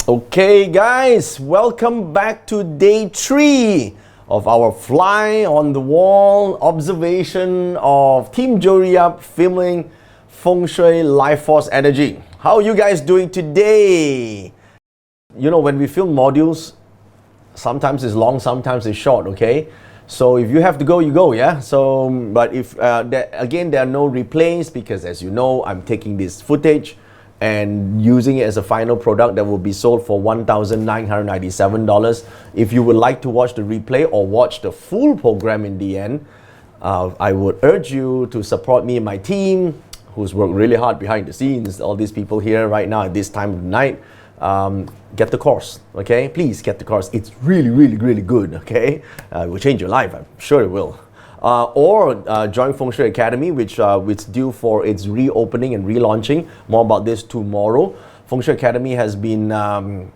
Okay guys, welcome back to day 3 of our fly on the wall observation of Team Joriap filming Feng Shui Life Force Energy. How are you guys doing today? You know, when we film modules, sometimes it's long, sometimes it's short, okay? So if you have to go, you go, yeah? So, but if, again, there are no replays because as you know, I'm taking this footage and using it as a final product that will be sold for $1,997. If you would like to watch the replay or watch the full program in the end, I would urge you to support me and my team, who's worked really hard behind the scenes, all these people here right now at this time of the night. Get the course, okay? Please get the course. It's really good, okay? It will change your life, I'm sure it will. Or join Feng Shui Academy, which due for its reopening and relaunching. More about this tomorrow. Feng Shui Academy has been, the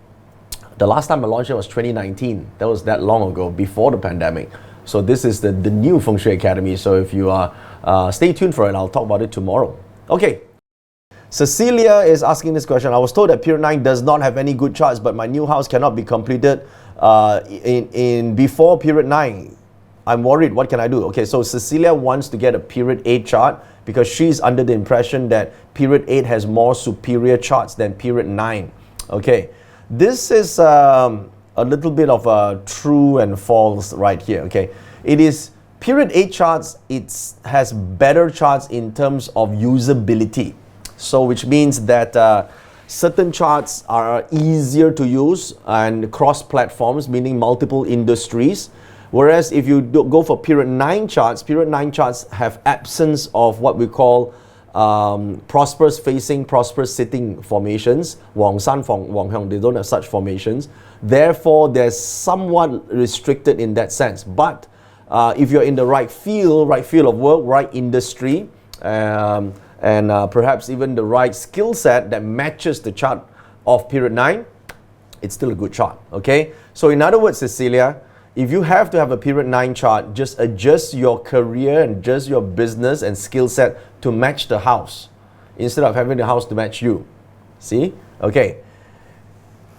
last time I launched it was 2019. That was that long ago, before the pandemic. So this is the new Feng Shui Academy. So if you stay tuned for it, I'll talk about it tomorrow. Okay. Cecilia is asking this question. I was told that period 9 does not have any good charts, but my new house cannot be completed in before period 9. I'm worried, what can I do? Okay, so Cecilia wants to get a period 8 chart because she's under the impression that period 8 has more superior charts than period 9. Okay, this is a little bit of a true and false right here, okay? It is period 8 charts, it has better charts in terms of usability. So which means that certain charts are easier to use and cross platforms, meaning multiple industries. Whereas if you go for period 9 charts have absence of what we call prosperous facing, prosperous sitting formations. Wang San, Wang Hong, they don't have such formations. Therefore, they're somewhat restricted in that sense. But if you're in the right field of work, right industry, and perhaps even the right skill set that matches the chart of period 9, it's still a good chart, okay? So in other words, Cecilia, if you have to have a period 9 chart, just adjust your career and adjust your business and skill set to match the house instead of having the house to match you. See? Okay.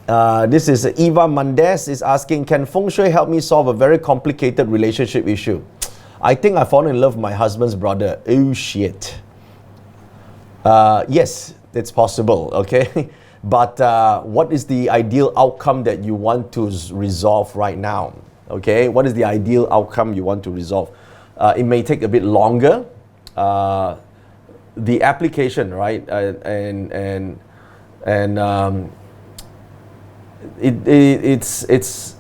This is Eva Mendez is asking, can Feng Shui help me solve a very complicated relationship issue? I think I've fallen in love with my husband's brother. Oh shit. Yes, it's possible, okay? But what is the ideal outcome that you want to resolve right now? Okay, what is the ideal outcome you want to resolve? It may take a bit longer. The application, right, it's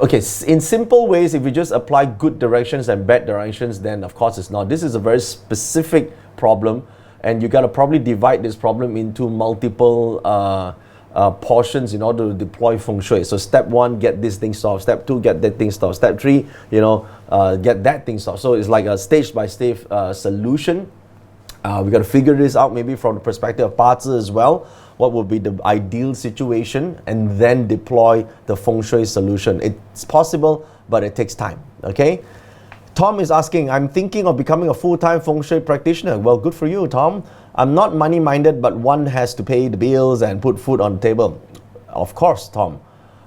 okay. In simple ways, if you just apply good directions and bad directions, then of course it's not. This is a very specific problem, and you got to probably divide this problem into multiple portions in order to deploy Feng Shui. So step 1, get this thing solved. Step 2, get that thing solved. Step 3, get that thing solved. So it's like a stage-by-stage solution. We got to figure this out maybe from the perspective of Ba Zi as well. What would be the ideal situation, and then deploy the Feng Shui solution. It's possible, but it takes time, okay? Tom is asking, I'm thinking of becoming a full-time Feng Shui practitioner. Well, good for you, Tom. I'm not money-minded, but one has to pay the bills and put food on the table. Of course, Tom.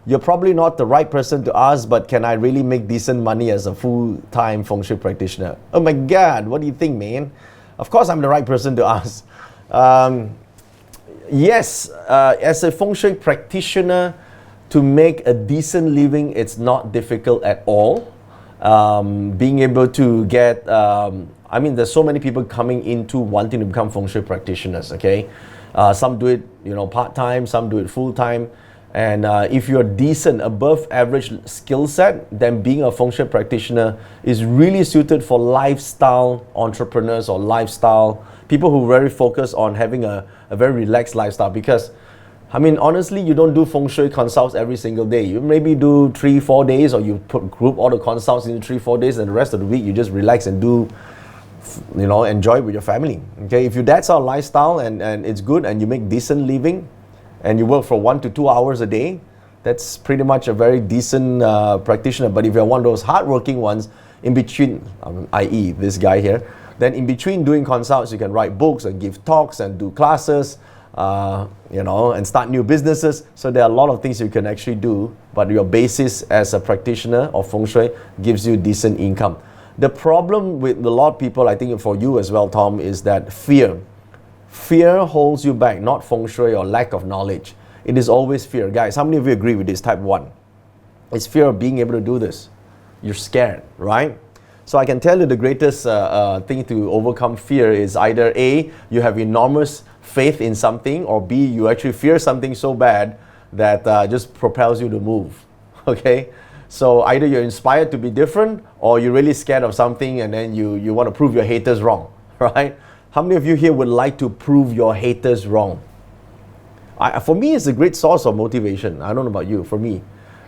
You're probably not the right person to ask, but can I really make decent money as a full-time Feng Shui practitioner? Oh my God, what do you think, man? Of course, I'm the right person to ask. Yes, as a Feng Shui practitioner, to make a decent living, it's not difficult at all. Being able to get, there's so many people coming into wanting to become Feng Shui practitioners, okay? Some do it, part-time, some do it full-time. And if you're decent, above average skill set, then being a Feng Shui practitioner is really suited for lifestyle entrepreneurs or lifestyle, people who very focus on having a very relaxed lifestyle. Because honestly, you don't do Feng Shui consults every single day. You maybe do 3-4 days, or you group all the consults into 3-4 days, and the rest of the week you just relax and do, enjoy it with your family. Okay, if that's our lifestyle and it's good, and you make decent living, and you work for 1 to 2 hours a day, that's pretty much a very decent practitioner. But if you're one of those hardworking ones, in between, i.e. this guy here, then in between doing consults, you can write books and give talks and do classes. and start new businesses. So there are a lot of things you can actually do, but your basis as a practitioner of Feng Shui gives you decent income. The problem with a lot of people, I think for you as well, Tom, is that fear. Fear holds you back, not Feng Shui or lack of knowledge. It is always fear. Guys, how many of you agree with this? Type 1. It's fear of being able to do this. You're scared, right? So I can tell you the greatest thing to overcome fear is either A, you have enormous faith in something, or B, you actually fear something so bad that just propels you to move, okay? So either you're inspired to be different, or you're really scared of something and then you want to prove your haters wrong, right? How many of you here would like to prove your haters wrong? For me, it's a great source of motivation. I don't know about you, for me.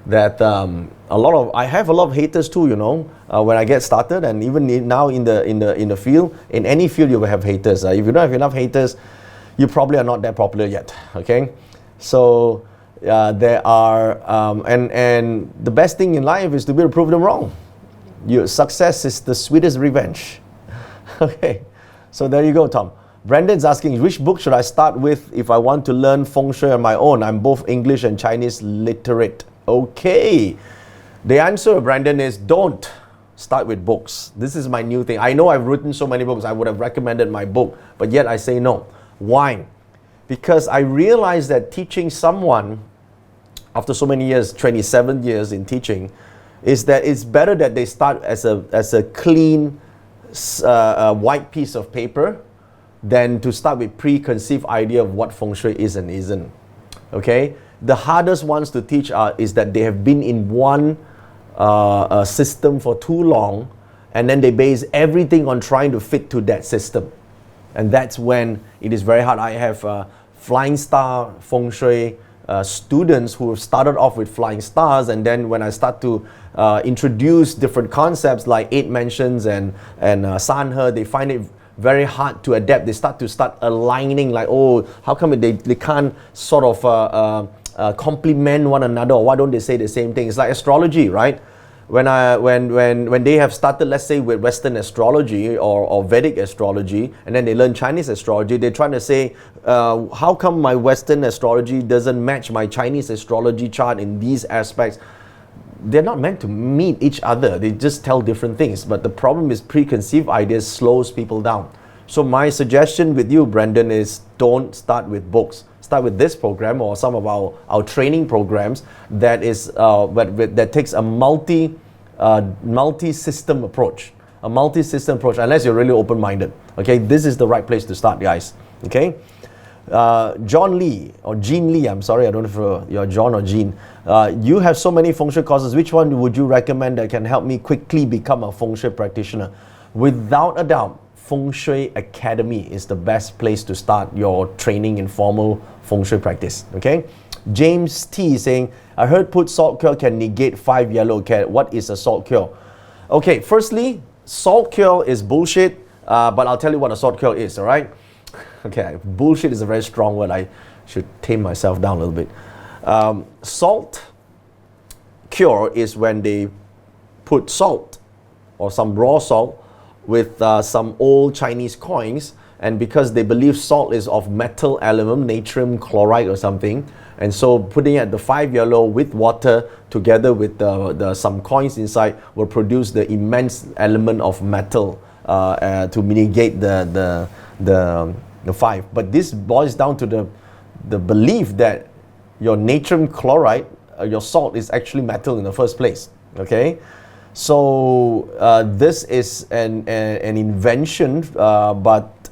That I have a lot of haters too, when I get started, and even now in the field, in any field you will have haters. If you don't have enough haters, you probably are not that popular yet. Okay, so there are and the best thing in life is to be able to prove them wrong. Your success is the sweetest revenge. Okay, so there you go, Tom. Brandon's asking, which book should I start with if I want to learn Feng Shui on my own? I'm both English and Chinese literate. Okay, the answer, Brandon, is don't start with books. This is my new thing. I know I've written so many books. I would have recommended my book, but yet I say no. Why? Because I realized that teaching someone after so many years, 27 years in teaching, is that it's better that they start as a clean white piece of paper than to start with preconceived idea of what Feng Shui is and isn't. Okay? The hardest ones to teach is that they have been in one system for too long, and then they base everything on trying to fit to that system. And that's when it is very hard. I have Flying Star Feng Shui students who have started off with flying stars, and then when I start to introduce different concepts like 8 mansions and Sanhe, they find it very hard to adapt. They start aligning, like, oh, how come they can't sort of complement one another, or why don't they say the same thing? It's like astrology, right? When they have started, let's say, with Western astrology or Vedic astrology, and then they learn Chinese astrology, they're trying to say, how come my Western astrology doesn't match my Chinese astrology chart in these aspects? They're not meant to meet each other. They just tell different things. But the problem is preconceived ideas slows people down. So my suggestion with you, Brandon, is don't start with books. Start with this program or some of our training programs that takes a multi-system approach. A multi-system approach, unless you're really open-minded. Okay, this is the right place to start, guys. Okay. John Lee, or Jean Lee, I'm sorry, I don't know if you're John or Jean. You have so many Feng Shui courses. Which one would you recommend that can help me quickly become a Feng Shui practitioner? Without a doubt, Feng Shui Academy is the best place to start your training in formal Feng Shui practice. Okay? James T saying, I heard put salt cure can negate 5 yellow. Okay, what is a salt cure? Okay, firstly, salt cure is bullshit, but I'll tell you what a salt cure is, alright? Okay, bullshit is a very strong word. I should tame myself down a little bit. Salt cure is when they put salt or some raw salt with some old Chinese coins, and because they believe salt is of metal element, natrium chloride or something, and so putting it at the 5 yellow with water together with some coins inside will produce the immense element of metal to mitigate the 5. But this boils down to the belief that your natrium chloride, your salt, is actually metal in the first place. Okay, so this is an invention, but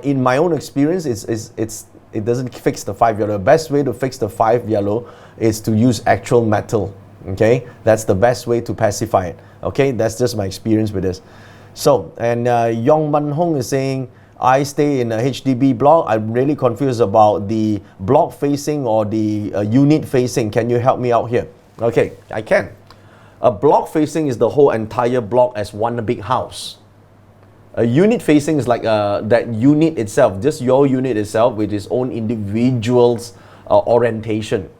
in my own experience, it doesn't fix the 5 yellow. The best way to fix the 5 yellow is to use actual metal. Okay, that's the best way to pacify it. Okay, that's just my experience with this. So, and Yong Man Hong is saying, I stay in a HDB block. I'm really confused about the block facing or the unit facing. Can you help me out here? Okay, I can. A block facing is the whole entire block as one big house. A unit facing is like that unit itself, just your unit itself with its own individual's orientation.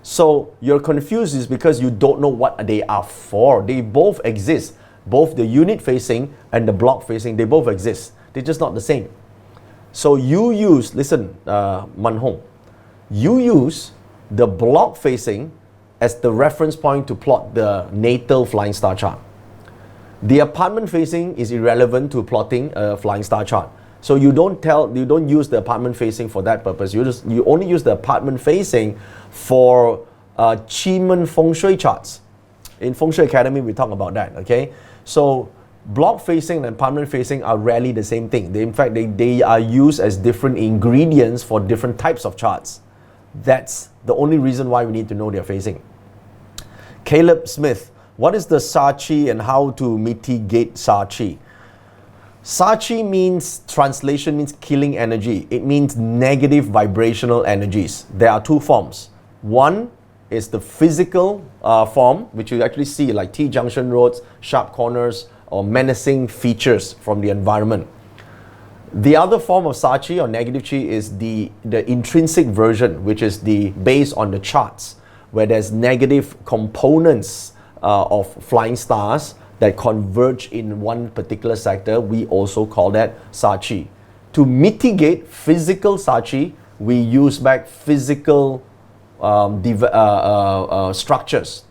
So you're confused is because you don't know what they are for. They both exist. Both the unit facing and the block facing, they both exist. They're just not the same. So you use, listen, Man Hong, you use the block facing as the reference point to plot the natal flying star chart. The apartment facing is irrelevant to plotting a flying star chart. So you don't use the apartment facing for that purpose. You only use the apartment facing for Qi Men Feng Shui charts. In Feng Shui Academy, we talk about that, okay? So block facing and apartment facing are rarely the same thing. In fact, they are used as different ingredients for different types of charts. That's the only reason why we need to know their facing. Caleb Smith, what is the Sachi and how to mitigate Sachi? Sachi means, translation means killing energy. It means negative vibrational energies. There are two forms. One is the physical form, which you actually see like T-junction roads, sharp corners, or menacing features from the environment. The other form of Sachi or negative Chi is the intrinsic version, which is based on the charts, where there's negative components of flying stars that converge in one particular sector. We also call that Sachi. To mitigate physical Sachi, we use back physical structures.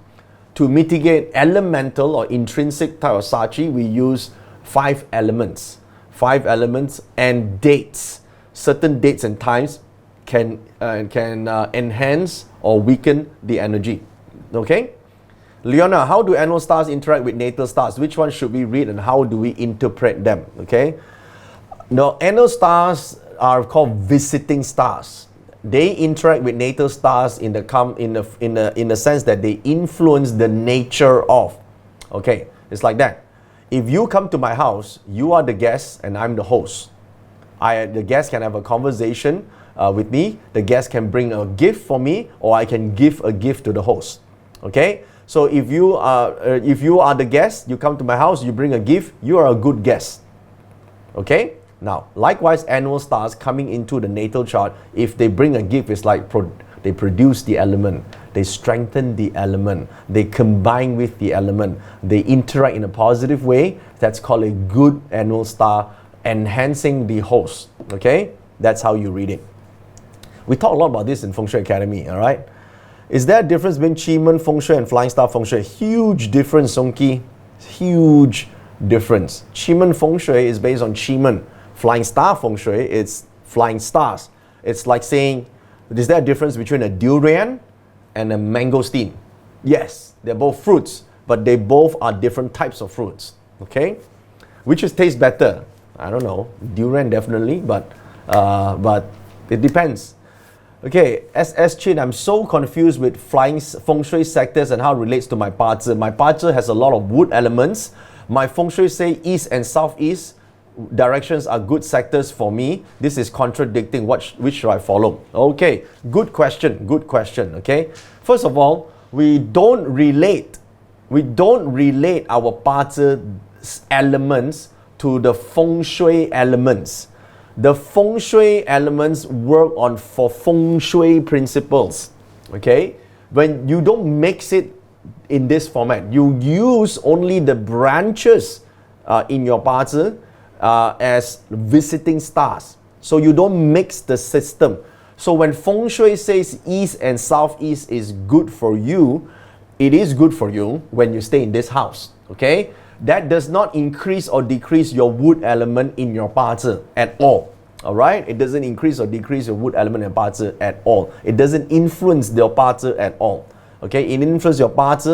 To mitigate elemental or intrinsic type of Sachi, we use 5 elements. 5 elements and dates. Certain dates and times can enhance or weaken the energy. Okay? Leona, how do annual stars interact with natal stars? Which one should we read and how do we interpret them? Okay? Now, annual stars are called visiting stars. They interact with natal stars in the sense that they influence the nature of. Okay, it's like that. If you come to my house, you are the guest and I'm the host. The guest can have a conversation with me. The guest can bring a gift for me, or I can give a gift to the host. Okay, so if you are the guest, you come to my house, you bring a gift, you are a good guest. Okay. Now, likewise, annual stars coming into the natal chart, if they bring a gift, it's like they produce the element, they strengthen the element, they combine with the element, they interact in a positive way. That's called a good annual star, enhancing the host. Okay, that's how you read it. We talk a lot about this in Feng Shui Academy. All right, is there a difference between Qi Men Feng Shui and Flying Star Feng Shui? Huge difference, Songki. Huge difference. Qi Men Feng Shui is based on Qi Men. Flying star feng shui, it's flying stars. It's like saying, is there a difference between a durian and a mangosteen? Yes, they're both fruits, but they both are different types of fruits. Okay, which tastes better? I don't know. Durian definitely, but it depends. Okay, SS Chin, I'm so confused with flying feng shui sectors and how it relates to my parts. My parts has a lot of wood elements. My feng shui say east and southeast directions are good sectors for me. This is contradicting. Which should I follow? Okay, good question. Okay, first of all, we don't relate our parts elements to the feng shui elements. The feng shui elements work for feng shui principles. Okay, when you don't mix it in this format, you use only the branches in your parts as visiting stars. So you don't mix the system. So when Feng Shui says east and southeast is good for you, it is good for you when you stay in this house. Okay? That does not increase or decrease your wood element in your parts at all. Alright? It doesn't increase or decrease your wood element in parts at all. It doesn't influence your parts at all. Okay? It influences your parts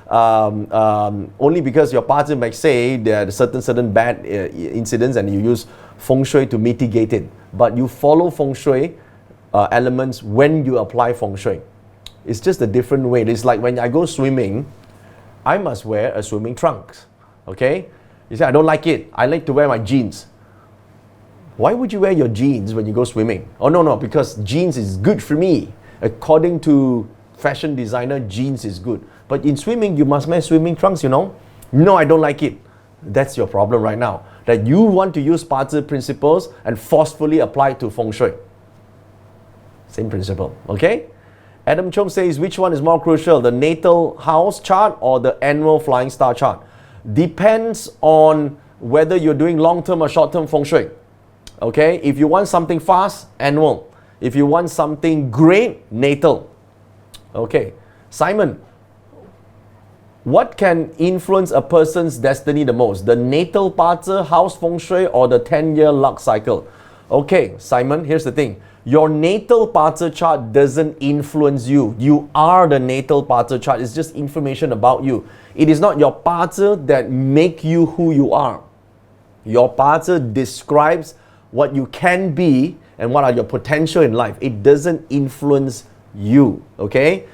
only because your partner might say there are certain bad incidents and you use Feng Shui to mitigate it. But you follow Feng Shui elements when you apply Feng Shui. It's just a different way. It's like when I go swimming, I must wear a swimming trunks. Okay? You say, I don't like it. I like to wear my jeans. Why would you wear your jeans when you go swimming? Oh, no, because jeans is good for me. According to fashion designer, jeans is good. But in swimming, you must wear swimming trunks, you know. No, I don't like it. That's your problem right now. That you want to use parts principles and forcefully apply it to Feng Shui. Same principle, okay? Adam Chong says, which one is more crucial, the natal house chart or the annual flying star chart? Depends on whether you're doing long-term or short-term Feng Shui. Okay, if you want something fast, annual. If you want something great, natal. Okay, Simon, what can influence a person's destiny the most? The natal parter, house feng shui, or the 10-year luck cycle? Okay, Simon, here's the thing. Your natal parter chart doesn't influence you. You are the natal parter chart. It's just information about you. It is not your parter that make you who you are. Your parter describes what you can be and what are your potential in life. It doesn't influence you, okay?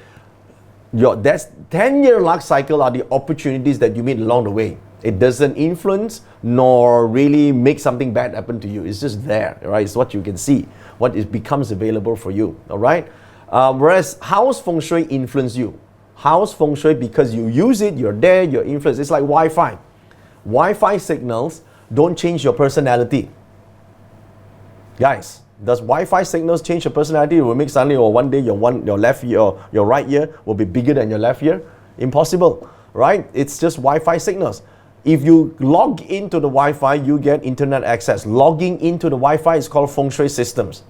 That's 10-year luck cycle are the opportunities that you meet along the way. It doesn't influence nor really make something bad happen to you. It's just there, right? It's what you can see, what it becomes available for you, all right? Whereas house feng shui influence you. House feng shui, because you use it, you're there, you're influenced. It's like Wi-Fi. Wi-Fi signals don't change your personality. Guys, does Wi-Fi signals change your personality? It will make suddenly, or one day your left ear or your right ear will be bigger than your left ear? Impossible, right? It's just Wi-Fi signals. If you log into the Wi-Fi, you get internet access. Logging into the Wi-Fi is called feng shui systems.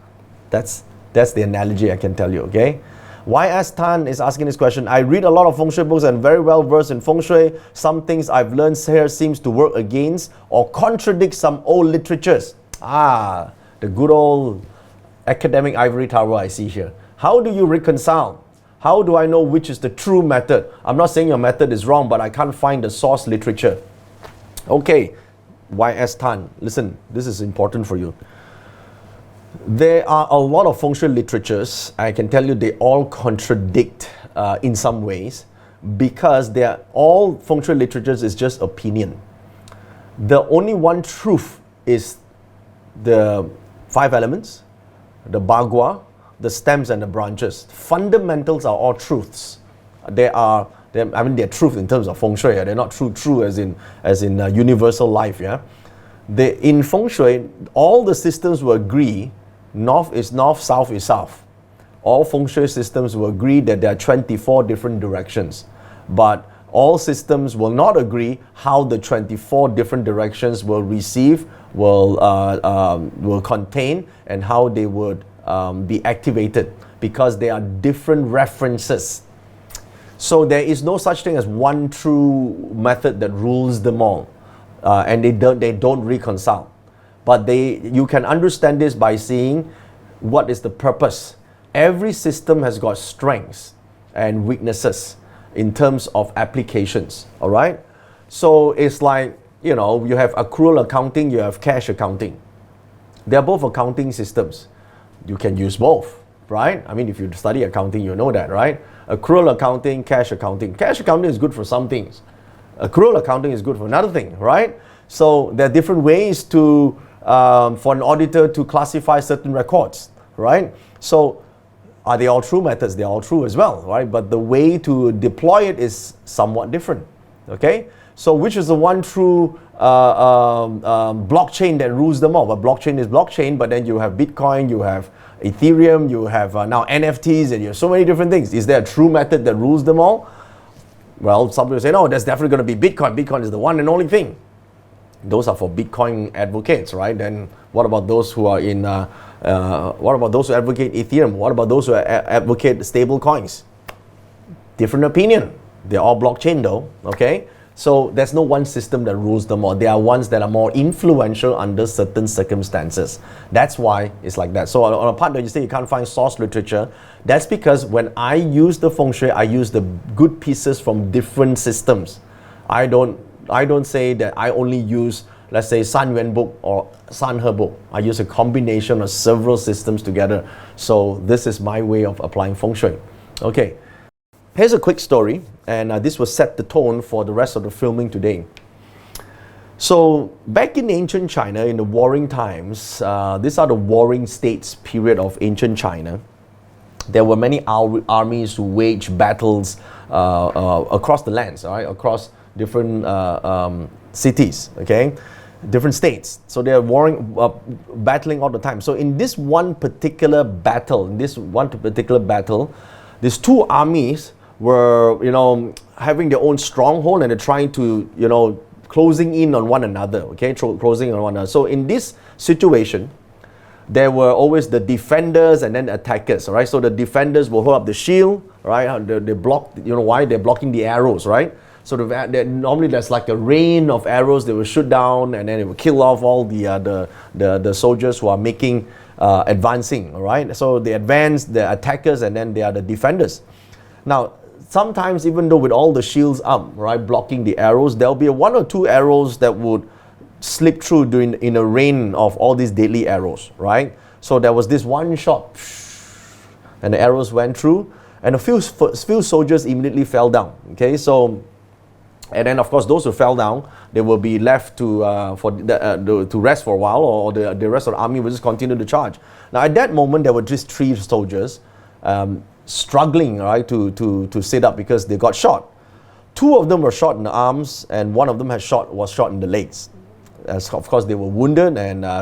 That's the analogy I can tell you, okay? YS Tan is asking this question. I read a lot of feng shui books and very well versed in feng shui. Some things I've learned here seems to work against or contradict some old literatures. The good old academic ivory tower I see here. How do you reconcile? How do I know which is the true method? I'm not saying your method is wrong, but I can't find the source literature. Okay, YS Tan, listen, this is important for you. There are a lot of feng shui literatures. I can tell you they all contradict in some ways, because they are all feng shui literatures is just opinion. The only one truth is the 5 elements, the bagua, the stems and the branches. Fundamentals are all truths. They're truth in terms of feng shui. They're not true as in universal life. Yeah, in feng shui, all the systems will agree. North is north, south is south. All feng shui systems will agree that there are 24 different directions, but all systems will not agree how the 24 different directions will receive, will contain, and how they would be activated, because they are different references. So there is no such thing as one true method that rules them all, and they don't reconcile. But you can understand this by seeing what is the purpose. Every system has got strengths and weaknesses in terms of applications, all right? So it's like, you have accrual accounting, you have cash accounting. They're both accounting systems. You can use both, right? I mean, if you study accounting, you know that, right? Accrual accounting, cash accounting. Cash accounting is good for some things. Accrual accounting is good for another thing, right? So there are different ways to for an auditor to classify certain records, right? So are they all true methods? They're all true as well, right? But the way to deploy it is somewhat different, okay? So which is the one true blockchain that rules them all? But blockchain is blockchain, but then you have Bitcoin, you have Ethereum, you have now NFTs, and you have so many different things. Is there a true method that rules them all? Well, some people say, no, there's definitely going to be Bitcoin. Bitcoin is the one and only thing. Those are for Bitcoin advocates, right? Then what about those who are in, what about those who advocate Ethereum? What about those who advocate stable coins? Different opinion. They're all blockchain though, okay? So there's no one system that rules them all. There are ones that are more influential under certain circumstances. That's why it's like that. So on a part that you say you can't find source literature, that's because when I use the feng shui, I use the good pieces from different systems. I don't say that I only use, let's say, San Yuan book or San He book. I use a combination of several systems together. So this is my way of applying feng shui. Okay, here's a quick story, and this will set the tone for the rest of the filming today. So back in ancient China, in the warring times, these are the warring states period of ancient China. There were many armies who waged battles across the lands, all right, across different cities, okay, different states. So they are warring, battling all the time. So in this one particular battle, these two armies were, having their own stronghold, and they're trying to, closing in on one another, okay, closing on one another. So in this situation, there were always the defenders and then the attackers, right? So the defenders will hold up the shield, right? They block, you know why? They're blocking the arrows, right? So normally there's like a rain of arrows they will shoot down, and then it will kill off all the soldiers who are making advancing, all right? So they advance, the attackers, and then they are the defenders. Now, sometimes even though with all the shields up, right, blocking the arrows, there'll be one or two arrows that would slip through in a rain of all these deadly arrows, right? So there was this one shot, and the arrows went through, and a few soldiers immediately fell down. Okay, so, and then of course those who fell down, they will be left to rest for a while, or the rest of the army will just continue to charge. Now at that moment, there were just 3 soldiers struggling, right, to sit up because they got shot. 2 of them were shot in the arms, and 1 of them was shot in the legs. Of course, they were wounded,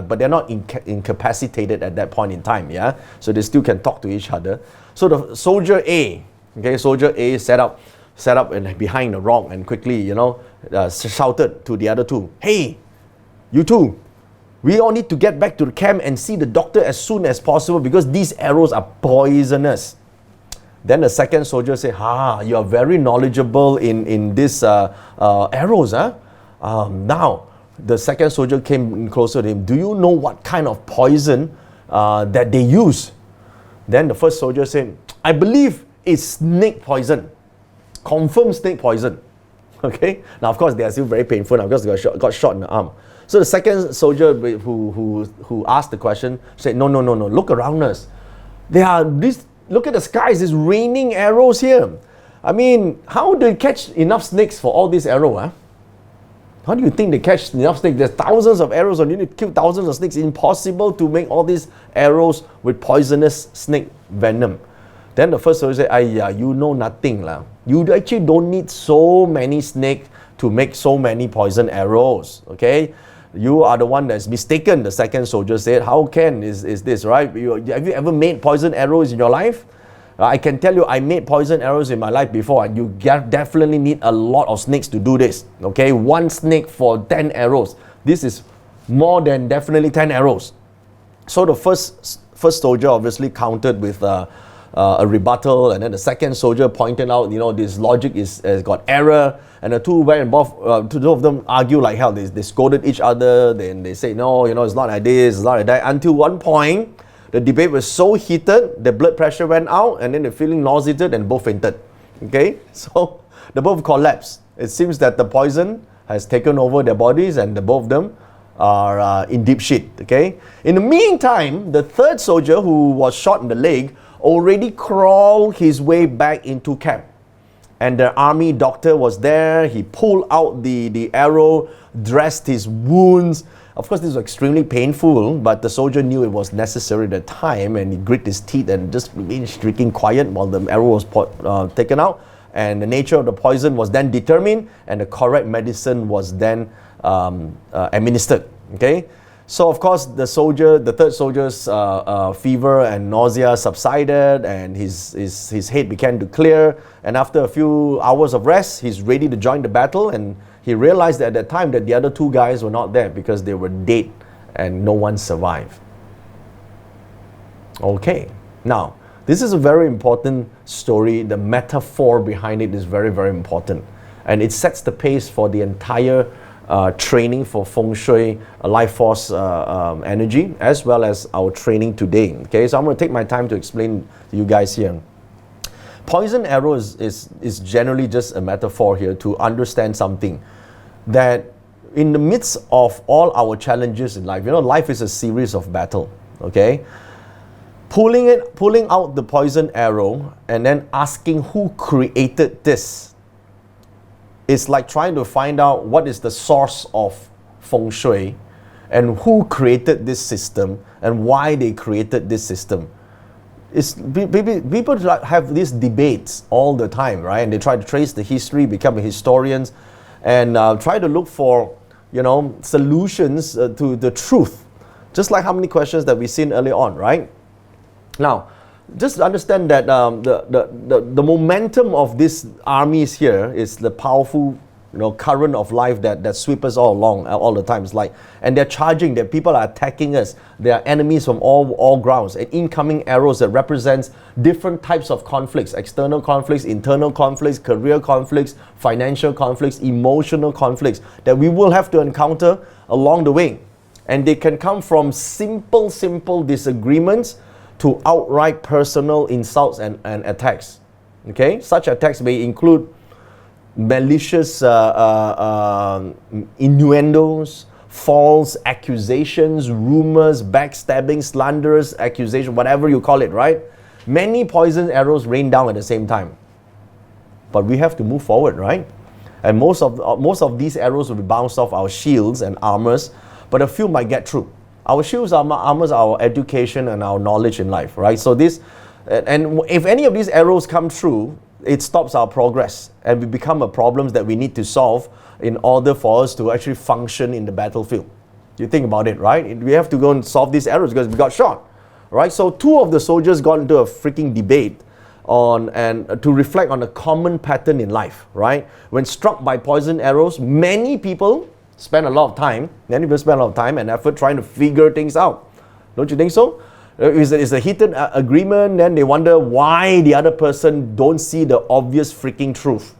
but they're not incapacitated at that point in time, yeah? So they still can talk to each other. So the soldier A, okay, soldier A set up and behind a rock and quickly, shouted to the other 2, "Hey, you 2, we all need to get back to the camp and see the doctor as soon as possible because these arrows are poisonous." Then the second soldier said, "You are very knowledgeable in these arrows, huh? Now, the second soldier came closer to him. "Do you know what kind of poison that they use?" Then the first soldier said, "I believe it's snake poison. Confirmed snake poison." Okay. Now, of course, they are still very painful now because they got shot in the arm. So the second soldier who asked the question said, No. Look around us. Look at the skies. It's raining arrows here. I mean, how do you catch enough snakes for all these arrows? Huh? How do you think they catch enough snakes? There's thousands of arrows, and you need to kill thousands of snakes. It's impossible to make all these arrows with poisonous snake venom. Then the first soldier said, you know nothing lah. You actually don't need so many snakes to make so many poison arrows, okay? You are the one that's mistaken," the second soldier said. "How can is this, right? Have you ever made poison arrows in your life? I can tell you, I made poison arrows in my life before, and you definitely need a lot of snakes to do this, okay? 1 snake for 10 arrows. This is more than definitely 10 arrows." So the first soldier obviously countered with a rebuttal, and then the second soldier pointed out, this logic has got error, and the two went involved, two of them argue like hell. They scolded each other, then they say, "No, it's not like this, it's not like that," until one point, the debate was so heated, the blood pressure went out, and then they're feeling nauseated, and both fainted. Okay, so they both collapsed. It seems that the poison has taken over their bodies, and the both of them are in deep shit. Okay. In the meantime, the third soldier who was shot in the leg already crawled his way back into camp, and the army doctor was there. He pulled out the arrow, dressed his wounds. Of course, this was extremely painful, but the soldier knew it was necessary at the time, and he grit his teeth and just remained stricken quiet while the arrow was taken out. And the nature of the poison was then determined, and the correct medicine was then administered. Okay, so of course the third soldier's fever and nausea subsided, and his head began to clear. And after a few hours of rest, he's ready to join the battle. And he realized at that time that the other 2 guys were not there because they were dead and no one survived. Okay, now this is a very important story. The metaphor behind it is very, very important, and it sets the pace for the entire training for Feng Shui, life force energy, as well as our training today. Okay, so I'm going to take my time to explain to you guys here. Poison arrow is generally just a metaphor here to understand something, that in the midst of all our challenges in life, life is a series of battle. Okay, pulling out the poison arrow and then asking who created this. It's like trying to find out what is the source of Feng Shui and who created this system and why they created this system. People have these debates all the time, right? And they try to trace the history, become historians, and try to look for, solutions to the truth. Just like how many questions that we've seen earlier on, right? Now, just understand that the momentum of these armies here is the powerful current of life that sweep us all along all the time. It's like, and they're charging, that people are attacking us. They are enemies from all grounds, and incoming arrows that represents different types of conflicts: external conflicts, internal conflicts, career conflicts, financial conflicts, emotional conflicts that we will have to encounter along the way. And they can come from simple disagreements to outright personal insults and attacks. Okay, such attacks may include malicious innuendos, false accusations, rumors, backstabbing, slanderous accusation, whatever you call it, right? Many poison arrows rain down at the same time. But we have to move forward, right? And most of these arrows will be bounced off our shields and armors, but a few might get through. Our shields, our armors, our education and our knowledge in life, right? So this, and if any of these arrows come through, it stops our progress, and we become a problems that we need to solve in order for us to actually function in the battlefield. You think about it, right? We have to go and solve these arrows because we got shot, right? So two of the soldiers got into a freaking debate to reflect on a common pattern in life, right? When struck by poison arrows, many people spend a lot of time and effort trying to figure things out. Don't you think so? It's a heated agreement, then they wonder why the other person don't see the obvious freaking truth.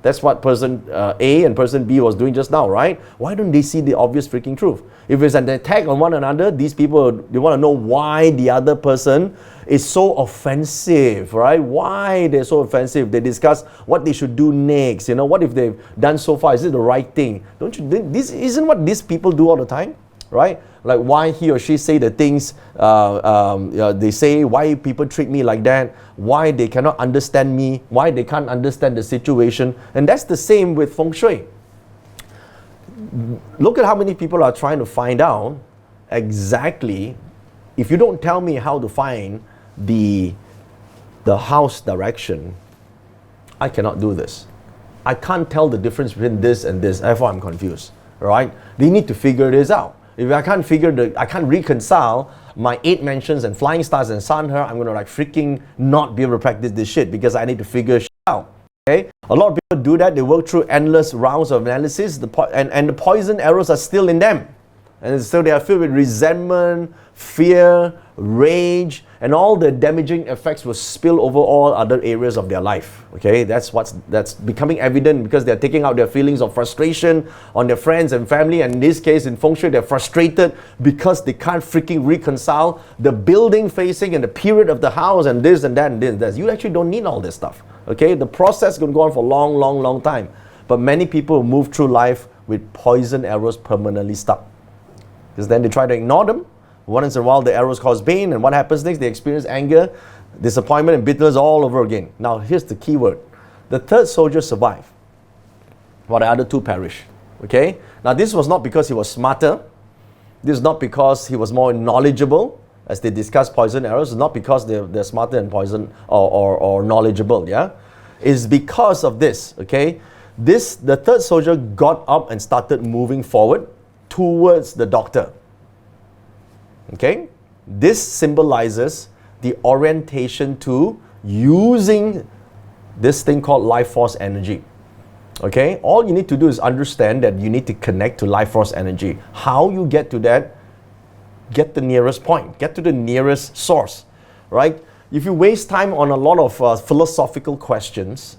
That's what person A and person B was doing just now, right? Why don't they see the obvious freaking truth? If it's an attack on one another, these people, they want to know why the other person is so offensive, right? Why they're so offensive. They discuss what they should do next. What if they've done so far? Is it the right thing? Don't you think this isn't what these people do all the time, right? Like why he or she say the things they say, why people treat me like that, why they cannot understand me, why they can't understand the situation. And that's the same with Feng Shui. Look at how many people are trying to find out exactly. If you don't tell me how to find the house direction, I cannot do this. I can't tell the difference between this and this, therefore I'm confused, right? They need to figure this out. If I can't reconcile my 8 mansions and flying stars and sun her, I'm going to like freaking not be able to practice this shit because I need to figure shit out. Okay? A lot of people do that. They work through endless rounds of analysis, and the poison arrows are still in them. And so they are filled with resentment, fear, rage, and all the damaging effects will spill over all other areas of their life. Okay, that's becoming evident because they're taking out their feelings of frustration on their friends and family. And in this case, in Feng Shui, they're frustrated because they can't freaking reconcile the building facing and the period of the house and this and that and this and that. You actually don't need all this stuff. Okay, the process is going to go on for a long time. But many people move through life with poison arrows permanently stuck. Because then they try to ignore them. Once in a while, the arrows cause pain, and what happens next? They experience anger, disappointment, and bitterness all over again. Now, here's the key word. The third soldier survived, while the other 2 perished. Okay? Now, this was not because he was smarter. This is not because he was more knowledgeable, as they discuss poison arrows. It's not because they're smarter and poison or knowledgeable. Yeah? It's because of this. Okay? The third soldier got up and started moving forward towards the doctor. Okay? This symbolizes the orientation to using this thing called life force energy. Okay? All you need to do is understand that you need to connect to life force energy. How you get to that? Get the nearest point. Get to the nearest source. Right? If you waste time on a lot of philosophical questions,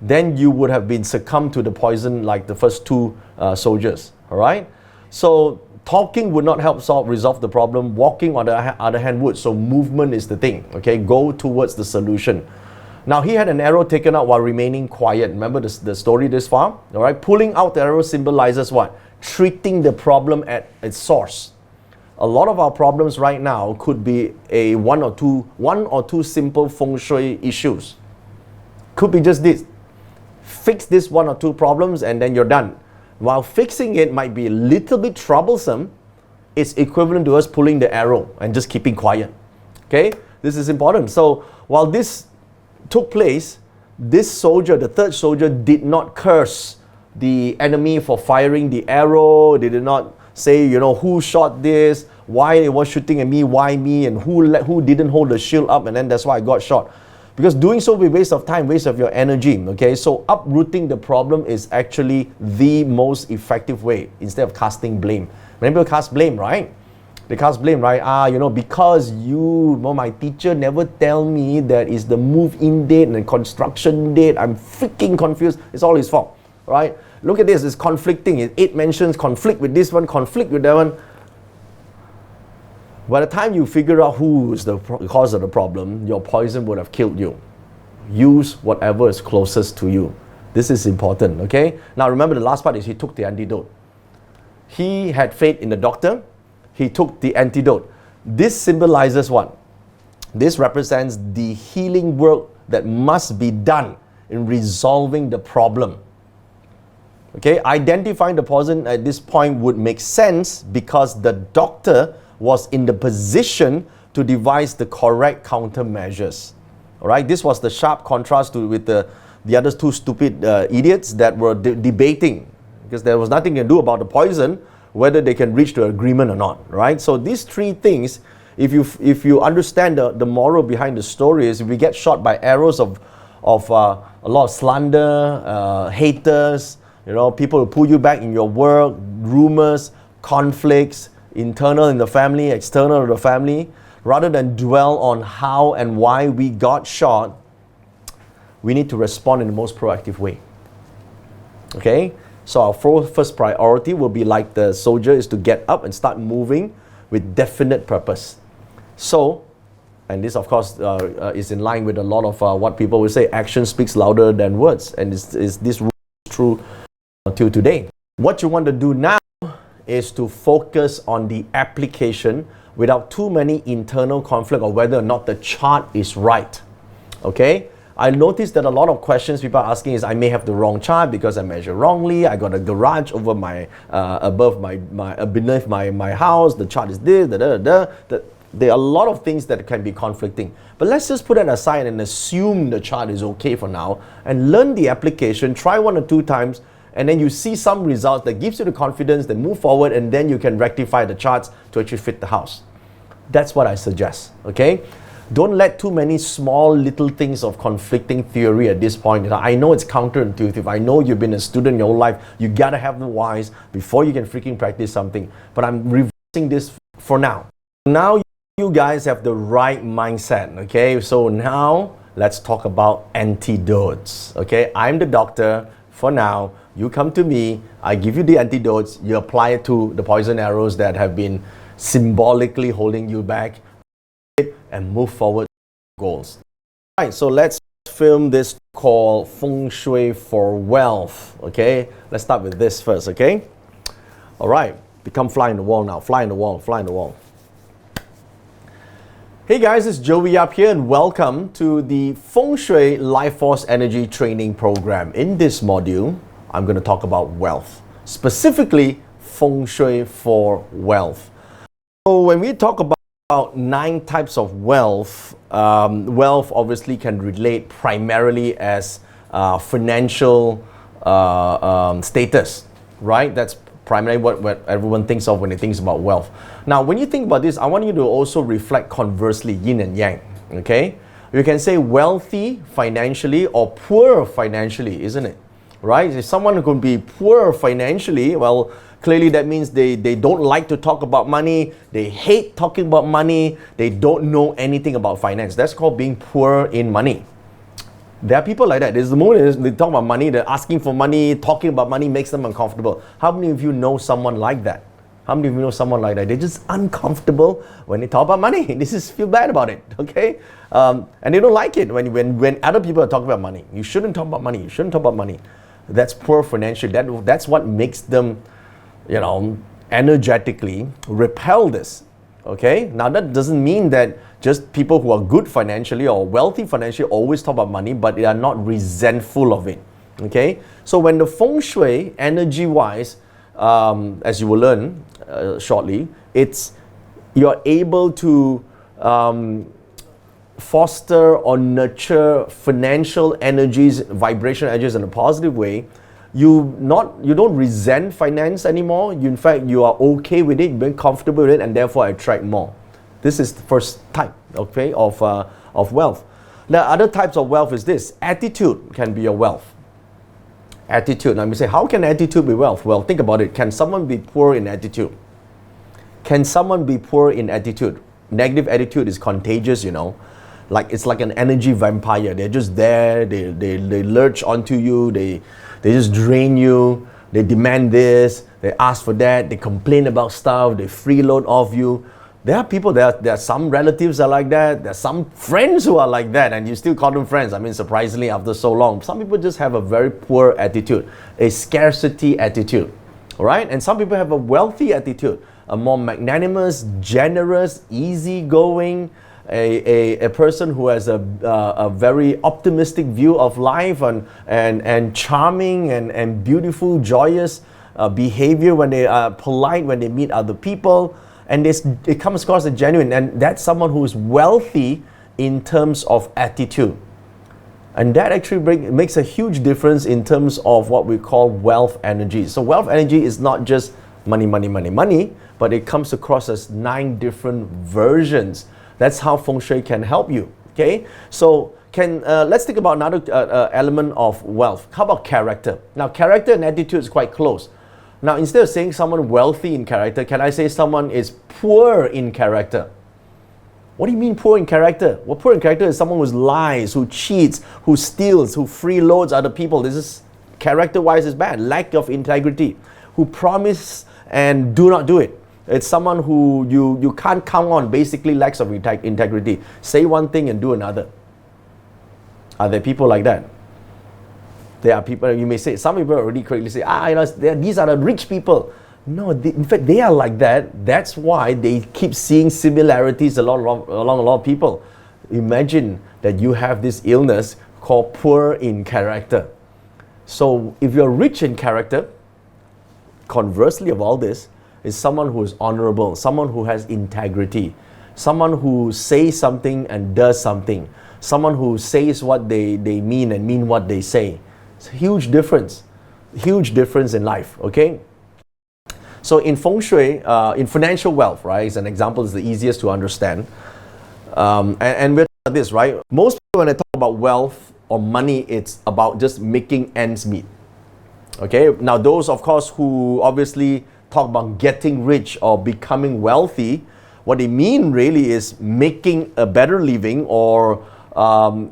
then you would have been succumbed to the poison like the first 2 soldiers. Alright? So talking would not help resolve the problem. Walking, on the other hand, would. So movement is the thing. Okay, go towards the solution. Now he had an arrow taken out while remaining quiet. Remember the story this far? All right, pulling out the arrow symbolizes what? Treating the problem at its source. A lot of our problems right now could be one or two simple Feng Shui issues. Could be just this. Fix this 1 or 2 problems and then you're done. While fixing it might be a little bit troublesome, it's equivalent to us pulling the arrow and just keeping quiet. Okay? This is important. So while this took place, this soldier, the third soldier, did not curse the enemy for firing the arrow. They did not say, who shot this, why it was shooting at me, why me, and who didn't hold the shield up, and then that's why I got shot. Because doing so will be waste of time, waste of your energy. Okay, so uprooting the problem is actually the most effective way instead of casting blame. Many people cast blame, right? They cast blame, right? Because my teacher never tell me that is the move-in date and the construction date. I'm freaking confused. It's all his fault, right? Look at this. It's conflicting. It mentions conflict with this one, conflict with that one. By the time you figure out who is the cause of the problem, your poison would have killed you. Use whatever is closest to you. This is important, okay? Now remember, the last part is he took the antidote. He had faith in the doctor. He took the antidote. This symbolizes what? This represents the healing work that must be done in resolving the problem. Okay, identifying the poison at this point would make sense because the doctor was in the position to devise the correct countermeasures. All right, this was the sharp contrast with the other two stupid idiots that were debating, because there was nothing to do about the poison, whether they can reach to agreement or not. Right. So these three things, if you understand the moral behind the story, is if we get shot by arrows of a lot of slander, haters, people who pull you back in your work, rumors, conflicts, internal in the family, external to the family, rather than dwell on how and why we got shot, we need to respond in the most proactive way. Okay? So our first priority will be like the soldier, is to get up and start moving with definite purpose. So, and this of course is in line with a lot of what people will say, action speaks louder than words. And is this true until today? What you want to do now is to focus on the application without too many internal conflict or whether or not the chart is right. Okay? I noticed that a lot of questions people are asking is, I may have the wrong chart because I measure wrongly. I got a garage over beneath my house. The chart is this, There are a lot of things that can be conflicting. But let's just put it aside and assume the chart is okay for now and learn the application, try 1 or 2 times, and then you see some results that gives you the confidence, then move forward, and then you can rectify the charts to actually fit the house. That's what I suggest, okay? Don't let too many small little things of conflicting theory at this point. I know it's counterintuitive. I know you've been a student in your whole life. You gotta have the whys before you can freaking practice something. But I'm reversing this for now. Now you guys have the right mindset, okay? So now let's talk about antidotes, okay? I'm the doctor for now. You come to me, I give you the antidotes, you apply it to the poison arrows that have been symbolically holding you back, and move forward to goals. All right, so let's film this called Feng Shui for Wealth, okay? Let's start with this first, okay? All right, become fly in the wall now, fly in the wall, fly in the wall. Hey guys, it's Joey Yap here and welcome to the Feng Shui Life Force Energy Training Program. In this module, I'm going to talk about wealth, specifically Feng Shui for wealth. So when we talk about 9 types of wealth, wealth obviously can relate primarily as financial status, right? That's primarily what everyone thinks of when they think about wealth. Now, when you think about this, I want you to also reflect conversely, yin and yang, okay? You can say wealthy financially or poor financially, isn't it? Right? If someone could be poor financially, well, clearly that means they don't like to talk about money, they hate talking about money, they don't know anything about finance. That's called being poor in money. There are people like that. There's the moment they talk about money, they're asking for money, talking about money makes them uncomfortable. How many of you know someone like that? How many of you know someone like that? They're just uncomfortable when they talk about money. They just feel bad about it, okay? And they don't like it when other people are talking about money. You shouldn't talk about money. You shouldn't talk about money. That's poor financially. That's what makes them, energetically repel this. Okay? Now that doesn't mean that just people who are good financially or wealthy financially always talk about money, but they are not resentful of it. Okay? So when the Feng Shui, energy-wise, as you will learn shortly, you're able to foster or nurture financial energies, vibration energies in a positive way. You don't resent finance anymore. In fact, you are okay with it, you're comfortable with it, and therefore attract more. This is the first type, okay, of wealth. The other types of wealth is this. Attitude can be a wealth. Attitude. Now we say, how can attitude be wealth? Well, think about it. Can someone be poor in attitude? Can someone be poor in attitude? Negative attitude is contagious, you know. Like it's like an energy vampire. They're just there. They lurch onto you. They just drain you. They demand this. They ask for that. They complain about stuff. They freeload off you. There are people, there are some relatives are like that. There are some friends who are like that, and you still call them friends. I mean, surprisingly, after so long. Some people just have a very poor attitude, a scarcity attitude, all right? And some people have a wealthy attitude, a more magnanimous, generous, easygoing, a person who has a very optimistic view of life and charming and beautiful, joyous behavior when they are polite, when they meet other people. And it comes across as genuine, and that's someone who is wealthy in terms of attitude. And that actually makes a huge difference in terms of what we call wealth energy. So wealth energy is not just money, money, money, money, but it comes across as 9 different versions. That's how Feng Shui can help you, okay? So let's think about another element of wealth. How about character? Now, character and attitude is quite close. Now, instead of saying someone wealthy in character, can I say someone is poor in character? What do you mean poor in character? Well, poor in character is someone who lies, who cheats, who steals, who freeloads other people. This is, character-wise, is bad. Lack of integrity. Who promise and do not do it. It's someone who you can't count on, basically lacks of integrity. Say one thing and do another. Are there people like that? There are people, you may say, some people already correctly say, these are the rich people. No, in fact, they are like that. That's why they keep seeing similarities along a lot of people. Imagine that you have this illness called poor in character. So if you're rich in character, conversely of all this, is someone who is honorable, someone who has integrity, someone who says something and does something, someone who says what they mean and mean what they say. It's a huge difference in life, okay? So in Feng Shui, in financial wealth, right, as an example, is the easiest to understand. And we're talking about this, right? Most people, when they talk about wealth or money, it's about just making ends meet. Okay, now those, of course, who obviously talk about getting rich or becoming wealthy, what they mean really is making a better living or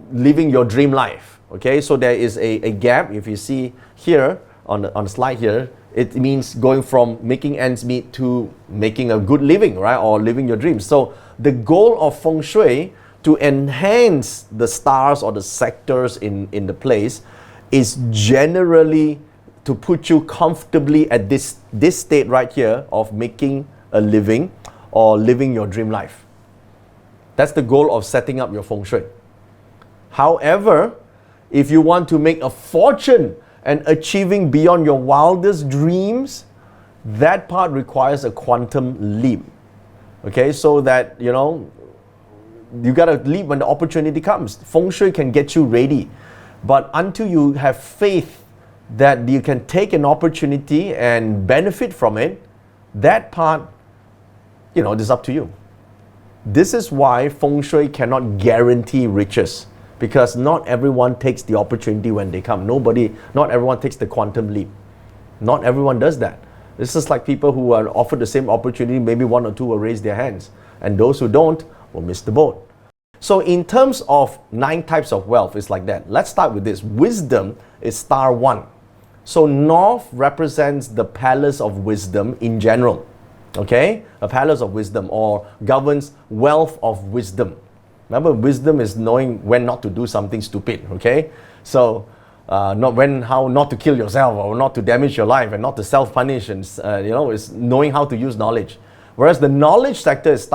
living your dream life. Okay, so there is a gap. If you see here on the slide here, it means going from making ends meet to making a good living, right? Or living your dreams. So the goal of Feng Shui to enhance the stars or the sectors in the place is generally to put you comfortably at this state right here of making a living or living your dream life. That's the goal of setting up your Feng Shui. However, if you want to make a fortune and achieving beyond your wildest dreams, that part requires a quantum leap. Okay, so that, you know, you got to leap when the opportunity comes. Feng Shui can get you ready. But until you have faith that you can take an opportunity and benefit from it, that part, you know, is up to you. This is why Feng Shui cannot guarantee riches. Because not everyone takes the opportunity when they come. Not everyone takes the quantum leap. Not everyone does that. This is like people who are offered the same opportunity, maybe 1 or 2 will raise their hands. And those who don't will miss the boat. So in terms of 9 types of wealth, it's like that. Let's start with this. Wisdom is star 1. So North represents the palace of wisdom in general. Okay? A palace of wisdom, or governs wealth of wisdom. Remember, wisdom is knowing when not to do something stupid, okay? So, how not to kill yourself or not to damage your life and not to self-punish, and it's knowing how to use knowledge. Whereas the knowledge sector is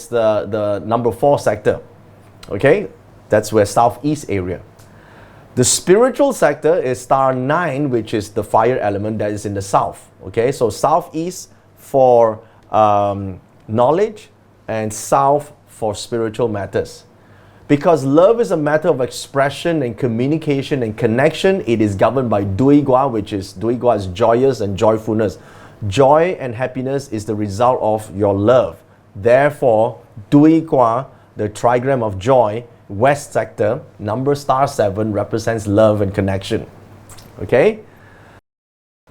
the number 4 sector, okay? That's where Southeast area. The spiritual sector is star 9, which is the fire element that is in the south, okay? So Southeast for knowledge and South for spiritual matters. Because love is a matter of expression and communication and connection, it is governed by Dui Gua, which is, Dui Gua is joyous and joyfulness. Joy and happiness is the result of your love. Therefore, Dui Gua, the trigram of joy, west sector, number star 7 represents love and connection. Okay?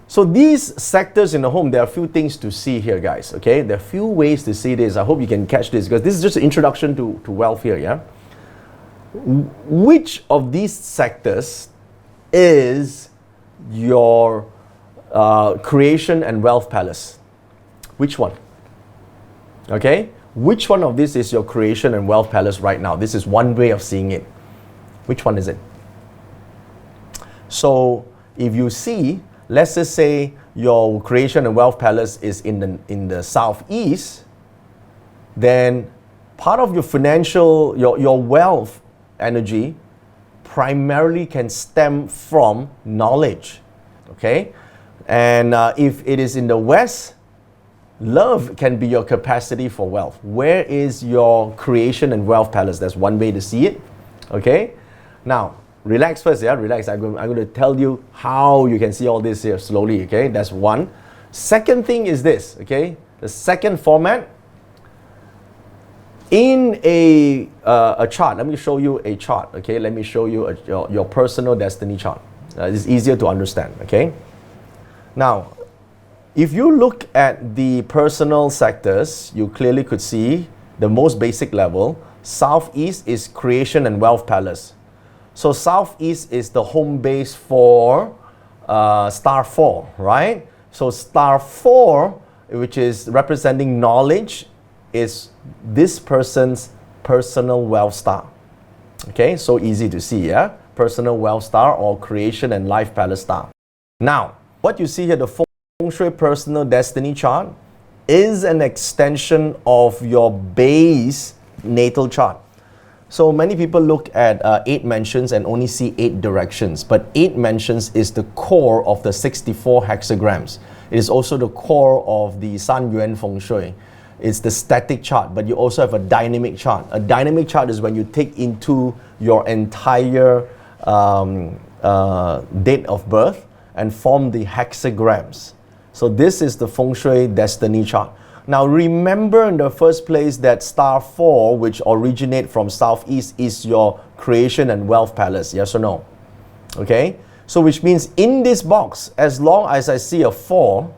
So these sectors in the home, there are a few things to see here, guys. Okay? There are a few ways to see this. I hope you can catch this because this is just an introduction to wealth here, yeah? Which of these sectors is your creation and wealth palace? Which one? Okay? Which one of this is your creation and wealth palace right now? This is one way of seeing it. Which one is it? So if you see, let's just say your creation and wealth palace is in the southeast, then part of your financial, your wealth energy primarily can stem from knowledge. Okay? And if it is in the west, love can be your capacity for wealth. Where is your creation and wealth palace? That's one way to see it. Okay? Now, relax first, yeah? Relax. I'm going to tell you how you can see all this here slowly, okay? That's one. Second thing is this, okay? The second format. In a chart, let me show you a chart, okay? Let me show you your personal destiny chart. It's easier to understand, okay? Now, if you look at the personal sectors, you clearly could see the most basic level. Southeast is creation and wealth palace. So southeast is the home base for star 4, right? So star 4, which is representing knowledge, is this person's personal wealth star. Okay, so easy to see, yeah? Personal wealth star or creation and life palace star. Now, what you see here, the Feng Shui personal destiny chart is an extension of your base natal chart. So many people look at 8 mansions and only see 8 directions, but 8 mansions is the core of the 64 hexagrams. It is also the core of the San Yuan Feng Shui. It's the static chart, but you also have a dynamic chart. A dynamic chart is when you take into your entire date of birth and form the hexagrams. So this is the Feng Shui destiny chart. Now remember in the first place that star 4, which originate from southeast, is your creation and wealth palace, yes or no? Okay, so which means in this box, as long as I see a 4,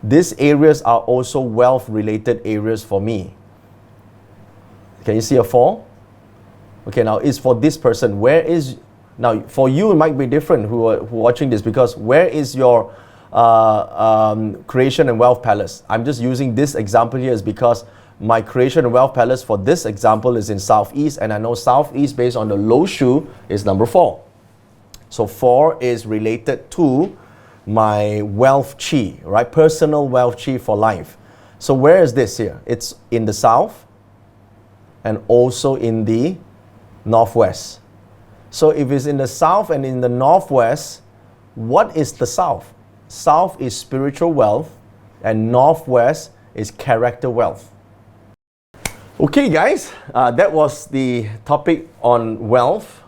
these areas are also wealth related areas for me. Can you see a 4? Okay, now it's for this person. Where is, now for you it might be different who are watching this, because where is your creation and wealth palace? I'm just using this example here is because my creation and wealth palace for this example is in southeast, and I know southeast based on the low shu is number 4. So 4 is related to my wealth chi, right? Personal wealth chi for life. So where is this here? It's in the south and also in the northwest. So if it's in the south and in the northwest, what is the south? South is spiritual wealth and northwest is character wealth. Okay guys, that was the topic on wealth.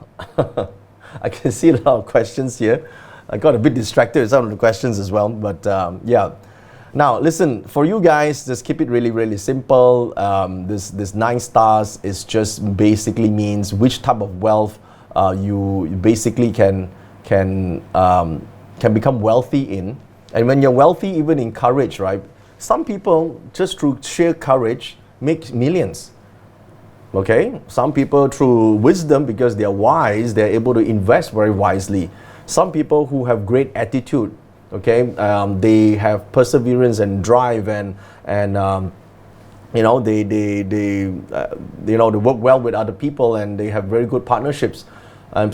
I can see a lot of questions here. I got a bit distracted with some of the questions as well, but yeah. Now listen, for you guys, just keep it really, really simple. This 9 stars is just basically means which type of wealth you basically can become wealthy in. And when you're wealthy, even in courage, right? Some people just through sheer courage make millions. Okay? Some people through wisdom, because they're wise, they're able to invest very wisely. Some people who have great attitude, okay, they have perseverance and drive, and you know, they work well with other people, and they have very good partnerships.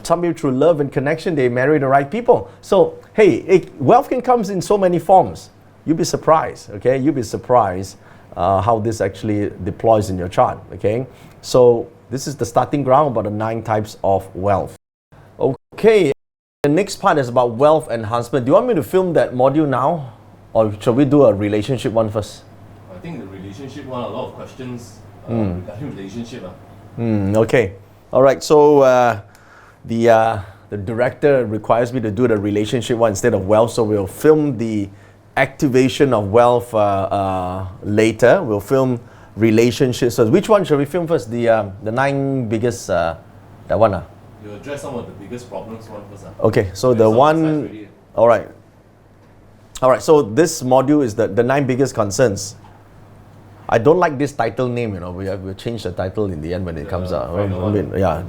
Some people through love and connection, they marry the right people. So hey, wealth can come in so many forms. You'll be surprised, okay? You'll be surprised how this actually deploys in your chart, okay? So this is the starting ground about the 9 types of wealth. Okay, the next part is about wealth enhancement. Do you want me to film that module now, or shall we do a relationship one first? I think the relationship one, a lot of questions regarding relationship. Okay, all right. So the director requires me to do the relationship one instead of wealth, so we'll film the activation of wealth later. We'll film relationships. So which one should we film first? The 9 biggest, that one? You address some of the biggest problems one first. Okay, so the one, all right. All right, so this module is the 9 biggest concerns. I don't like this title name, we'll change the title in the end when it comes out. Yeah.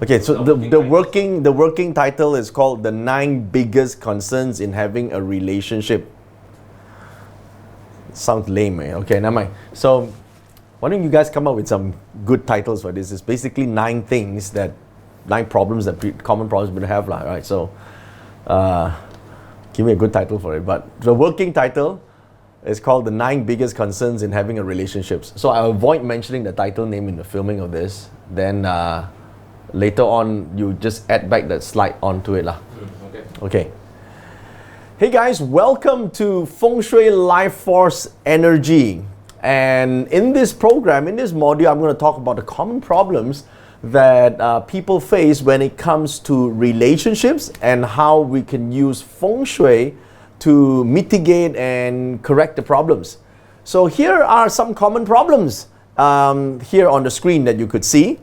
Okay, so the working title is called the 9 biggest concerns in having a relationship. Sounds lame, eh? Okay, never mind. So why don't you guys come up with some good titles for this? It's basically 9 problems common problems we have, right? So give me a good title for it. But the working title is called the 9 biggest concerns in having a relationship. So I avoid mentioning the title name in the filming of this. Then later on, you just add back that slide onto it. Okay. Hey guys, welcome to Feng Shui Life Force Energy. And in this program, in this module, I'm going to talk about the common problems that people face when it comes to relationships and how we can use Feng Shui to mitigate and correct the problems. So here are some common problems here on the screen that you could see.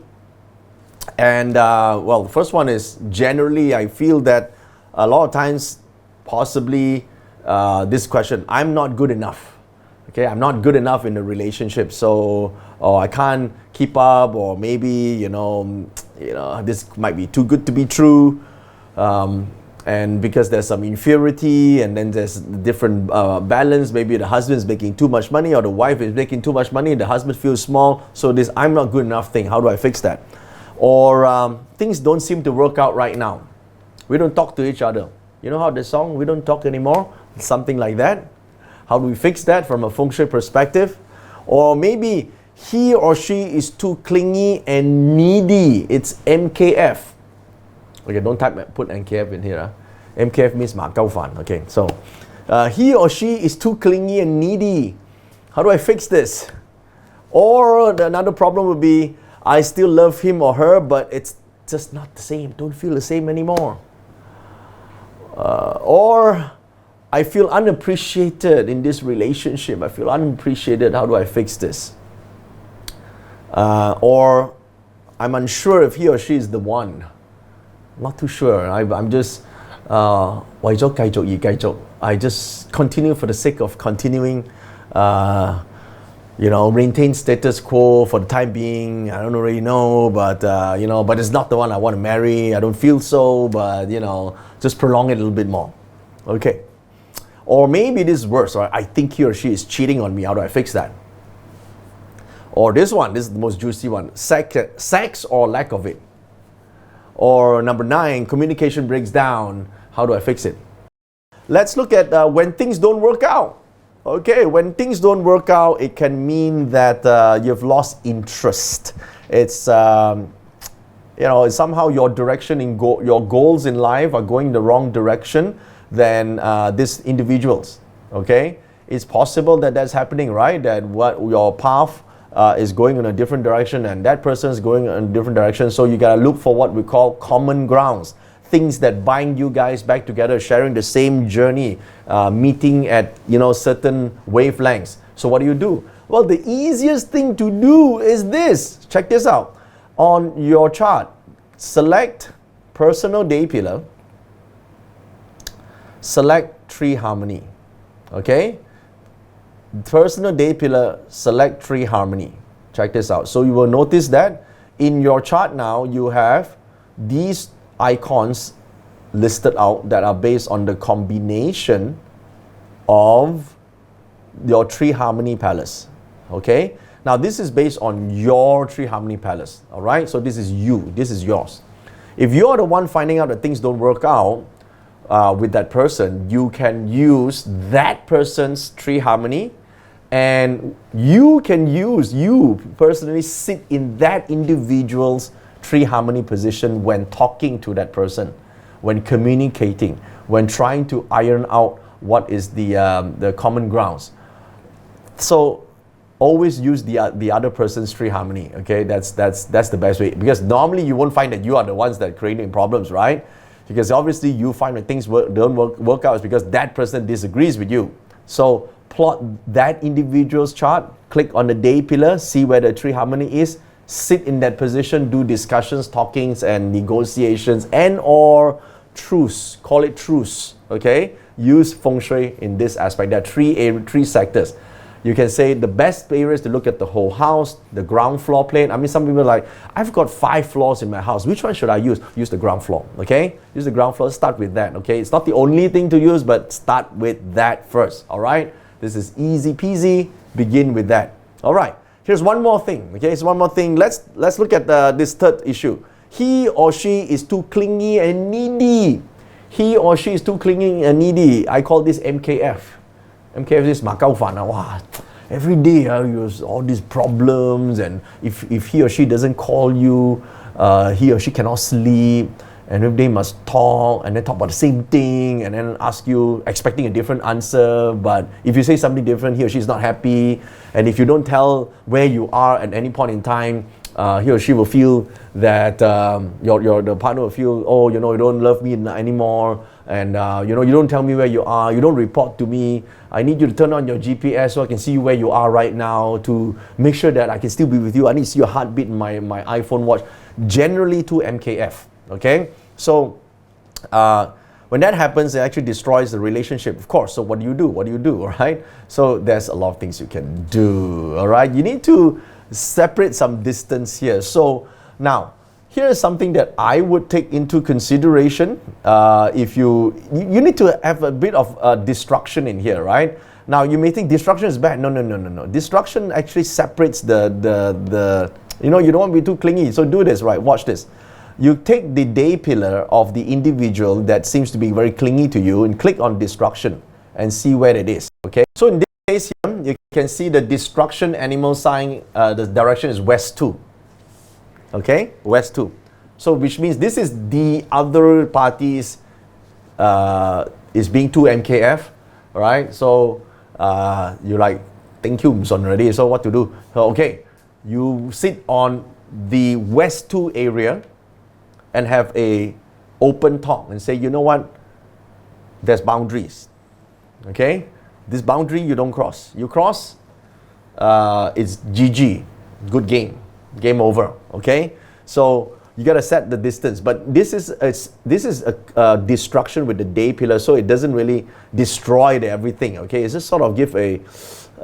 And well, the first one is generally I feel that a lot of times possibly this question, I'm not good enough. Okay, I'm not good enough in a relationship, so I can't keep up, or maybe this might be too good to be true. And because there's some inferiority, and then there's different balance. Maybe the husband is making too much money, or the wife is making too much money, the husband feels small. So this I'm not good enough thing, how do I fix that? Or things don't seem to work out right now. We don't talk to each other. You know how the song, we don't talk anymore? Something like that. How do we fix that from a Feng Shui perspective? Or maybe he or she is too clingy and needy. It's MKF. Okay, don't put NKF in here. MKF means Ma Gao Fan. Okay, so he or she is too clingy and needy. How do I fix this? Or another problem would be, I still love him or her, but it's just not the same. Don't feel the same anymore. Or I feel unappreciated in this relationship. I feel unappreciated. How do I fix this? Or I'm unsure if he or she is the one. Not too sure. I'm just 為咗繼續而繼續. I just continue for the sake of continuing. Maintain status quo for the time being. I don't really know, but but it's not the one I want to marry. I don't feel so, but just prolong it a little bit more. Okay. Or maybe this is worse. Right? I think he or she is cheating on me. How do I fix that? Or this is the most juicy one. Sex or lack of it. Or number 9, communication breaks down. How do I fix it? Let's look at when things don't work out. Okay, when things don't work out, it can mean that you've lost interest. It's somehow your direction your goals in life are going the wrong direction than these individuals. Okay, it's possible that that's happening, right? That what your path is going in a different direction, and that person is going in a different direction. So you gotta look for what we call common grounds, things that bind you guys back together, sharing the same journey, meeting at certain wavelengths. So what do? Well, the easiest thing to do is this. Check this out. On your chart, select personal day pillar, select tree harmony. Okay? Personal day pillar, select tree harmony. Check this out. So you will notice that in your chart now, you have these icons listed out that are based on the combination of your tree harmony palace. Okay? Now this is based on your tree harmony palace. Alright? So this is you. This is yours. If you're the one finding out that things don't work out with that person, you can use that person's tree harmony, and you personally sit in that individual's tree harmony position when talking to that person, when communicating, when trying to iron out what is the common grounds. So always use the other person's tree harmony. Okay, that's the best way, because normally you won't find that you are the ones that are creating problems, right? Because obviously you find that things don't work out is because that person disagrees with you. So plot that individual's chart, click on the day pillar, see where the tree harmony is, sit in that position, do discussions, talkings, and negotiations, and or truce. Call it truce, okay? Use Feng Shui in this aspect. There are three sectors. You can say the best areas to look at the whole house, the ground floor plane. I mean, some people are like, I've got 5 floors in my house. Which one should I use? Use the ground floor, okay? Use the ground floor, start with that, okay? It's not the only thing to use, but start with that first, all right? This is easy peasy, begin with that. All right, here's one more thing, okay? It's one more thing. Let's look at this third issue. He or she is too clingy and needy. He or she is too clingy and needy. I call this MKF. MKF is Macau Fan. Wow, every day you have all these problems, and if he or she doesn't call you, he or she cannot sleep, and every day must talk, and then talk about the same thing, and then ask you, expecting a different answer, but if you say something different, he or she is not happy, and if you don't tell where you are at any point in time, he or she will feel that the partner will feel, oh, you don't love me anymore, and you don't tell me where you are, you don't report to me. I need you to turn on your GPS so I can see you where you are right now, to make sure that I can still be with you. I need to see your heartbeat in my iPhone watch. Generally to MKF, okay? So when that happens, it actually destroys the relationship, of course. So what do you do? All right? So there's a lot of things you can do, all right? You need to separate some distance here. So now, here is something that I would take into consideration. If you need to have a bit of destruction in here, right? Now you may think destruction is bad. No. Destruction actually separates the you don't want to be too clingy. So do this, right? Watch this. You take the day pillar of the individual that seems to be very clingy to you and click on destruction and see where it is. Okay. So in this case here, you can see the destruction animal sign. The direction is West 2. Okay, West 2. So which means this is the other party's is being too MKF, right? So you're like, thank you, Mson already. So what to do? So, okay, you sit on the West 2 area and have a open talk and say, you know what? There's boundaries. Okay, this boundary you don't cross. You cross, it's GG, good game. Game over, okay? So you gotta set the distance, but this is a destruction with the day pillar, so it doesn't really destroy everything, okay? It's just sort of give a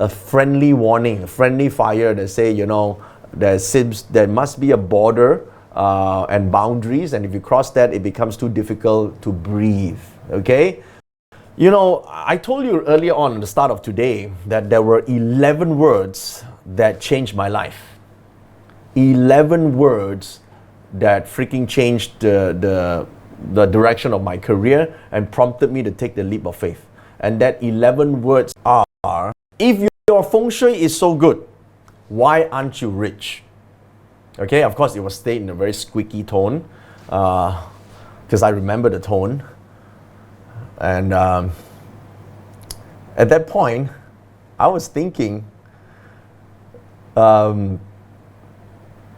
friendly warning, a friendly fire that say, there must be a border and boundaries, and if you cross that, it becomes too difficult to breathe, okay? I told you earlier on at the start of today that there were 11 words that changed my life. 11 words that freaking changed the direction of my career and prompted me to take the leap of faith. And that 11 words are, if your Feng Shui is so good, why aren't you rich? Okay, of course it was stated in a very squeaky tone, because I remember the tone. And at that point, I was thinking,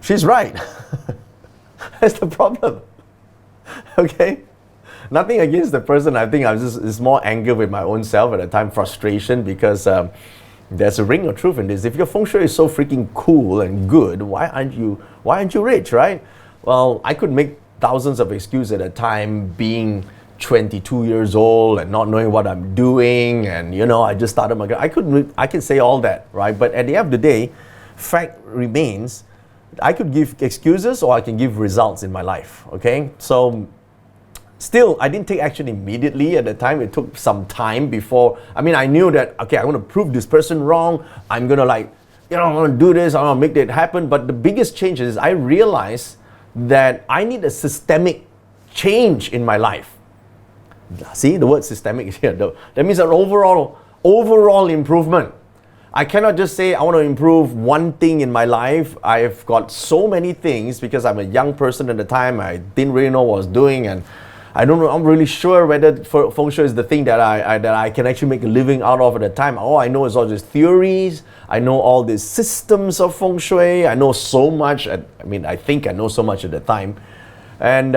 she's right. That's the problem. Okay? Nothing against the person. I think it's more anger with my own self at the time, frustration, because there's a ring of truth in this. If your Feng Shui is so freaking cool and good, why aren't you rich, right? Well, I could make thousands of excuses at a time, being 22 years old and not knowing what I'm doing, and I just started my career. I can say all that, right? But at the end of the day, fact remains, I could give excuses or I can give results in my life, okay? So still, I didn't take action immediately at the time. It took some time before. I knew that, okay, I want to prove this person wrong. I'm going to I want to do this. I want to make it happen. But the biggest change is I realized that I need a systemic change in my life. See, the word systemic is here. That means an overall improvement. I cannot just say I want to improve one thing in my life. I've got so many things because I'm a young person at the time. I didn't really know what I was doing, and I'm really sure whether Feng Shui is the thing that I can actually make a living out of at the time. All I know is all these theories. I know all these systems of Feng Shui. I know so much. I think I know so much at the time. And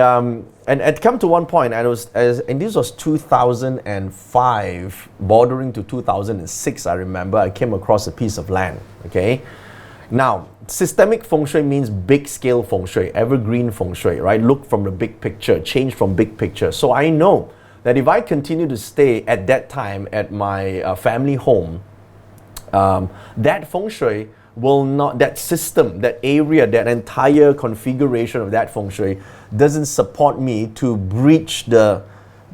and it come to one point, and this was 2005, bordering to 2006. I remember I came across a piece of land. Okay, now systemic feng shui means big scale feng shui, evergreen feng shui, right? Look from the big picture, change from big picture. So I know that if I continue to stay at that time at my family home, that feng shui will not, that system, that area, that entire configuration of that feng shui doesn't support me to reach the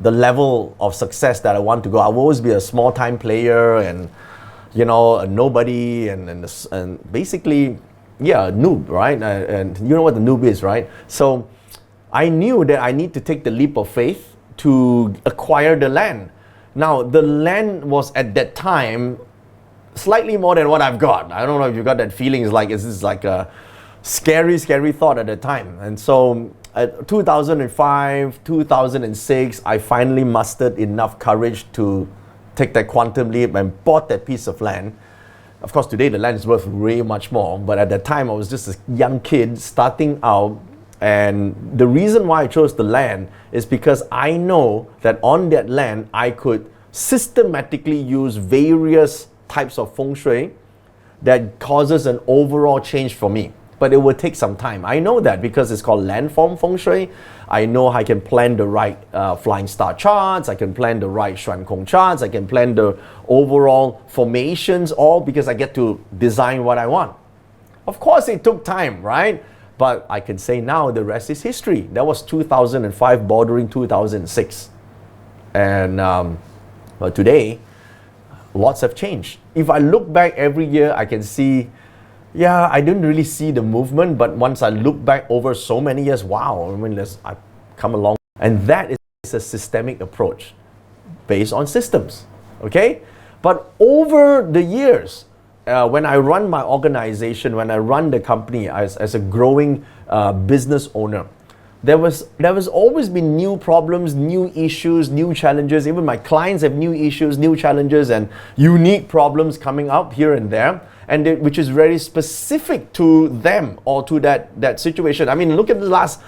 level of success that I want to go. I will always be a small time player and, you know, a nobody and basically, yeah, a noob, right? And you know what the noob is, right? So I knew that I need to take the leap of faith to acquire the land. Now, the land was at that time slightly more than what I've got. I don't know if you got that feeling. It's like a scary thought at the time. And so at 2005, 2006, I finally mustered enough courage to take that quantum leap and bought that piece of land. Of course, today the land is worth way much more, but at that time I was just a young kid starting out. And the reason why I chose the land is because I know that on that land I could systematically use various types of feng shui that causes an overall change for me. But it will take some time. I know that because it's called landform feng shui. I know I can plan the right flying star charts, I can plan the right Xuan Kong charts, I can plan the overall formations, all because I get to design what I want. Of course it took time, right? But I can say now the rest is history. That was 2005 bordering 2006. And but today, lots have changed. If I look back every year, I can see, yeah, I didn't really see the movement, but once I look back over so many years, wow, I mean, I've come along. And that is a systemic approach based on systems, okay? But over the years, when I run my organization, when I run the company as a growing business owner, there was always been new problems, new issues, new challenges. Even my clients have new issues, new challenges, and unique problems coming up here and there, and which is very specific to them or to that situation. I mean, look at the last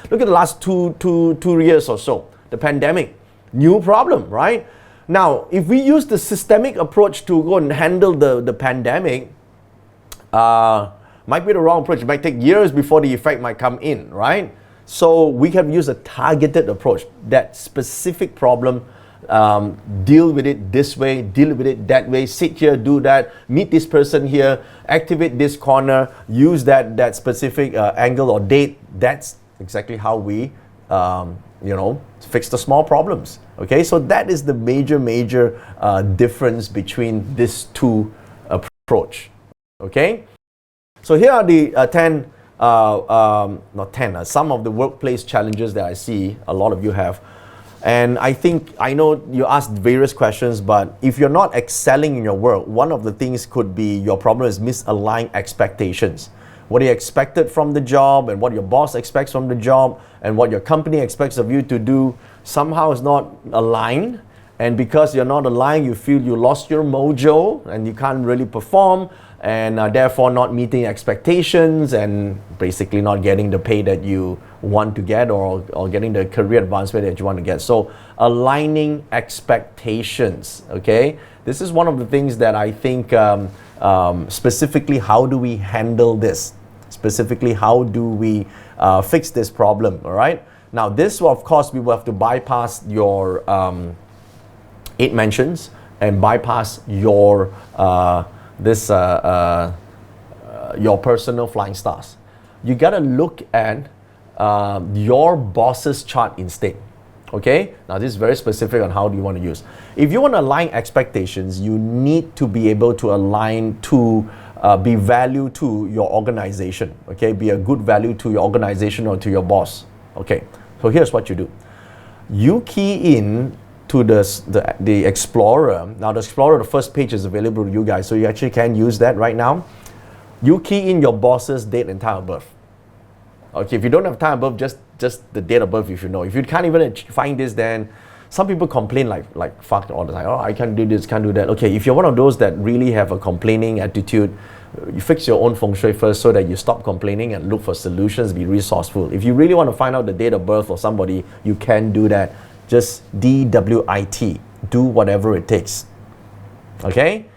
two years or so. The pandemic, new problem, right? Now, if we use the systemic approach to go and handle the pandemic, might be the wrong approach. It might take years before the effect might come in, right? So we can use a targeted approach, that specific problem, deal with it this way, deal with it that way, sit here, do that, meet this person here, activate this corner, use that specific angle or date. That's exactly how we, fix the small problems. Okay, so that is the major difference between these two approach. Okay, so here are the some of the workplace challenges that I see a lot of you have. And I know you asked various questions, but if you're not excelling in your work, one of the things could be your problem is misaligned expectations. What you expected from the job and what your boss expects from the job and what your company expects of you to do somehow is not aligned. And because you're not aligned, you feel you lost your mojo and you can't really perform, and therefore not meeting expectations and basically not getting the pay that you want to get or getting the career advancement that you want to get. So aligning expectations, okay? This is one of the things that I think specifically, how do we handle this? Specifically, how do we fix this problem, all right? Now this, of course, we will have to bypass your 8 mentions and bypass your your personal flying stars. You gotta look at your boss's chart instead. Okay, now this is very specific on how do you want to use. If you want to align expectations, you need to be able to align to be value to your organization. Okay, be a good value to your organization or to your boss. Okay, so here's what you do. You key in to the Explorer. Now the Explorer, the first page is available to you guys, so you actually can use that right now. You key in your boss's date and time of birth. Okay, if you don't have time of birth, just the date of birth if you know. If you can't even find this, then some people complain like fuck all the time. Oh, I can't do this, can't do that. Okay, if you're one of those that really have a complaining attitude, you fix your own feng shui first so that you stop complaining and look for solutions, be resourceful. If you really want to find out the date of birth of somebody, you can do that. Just DWIT, do whatever it takes. Okay?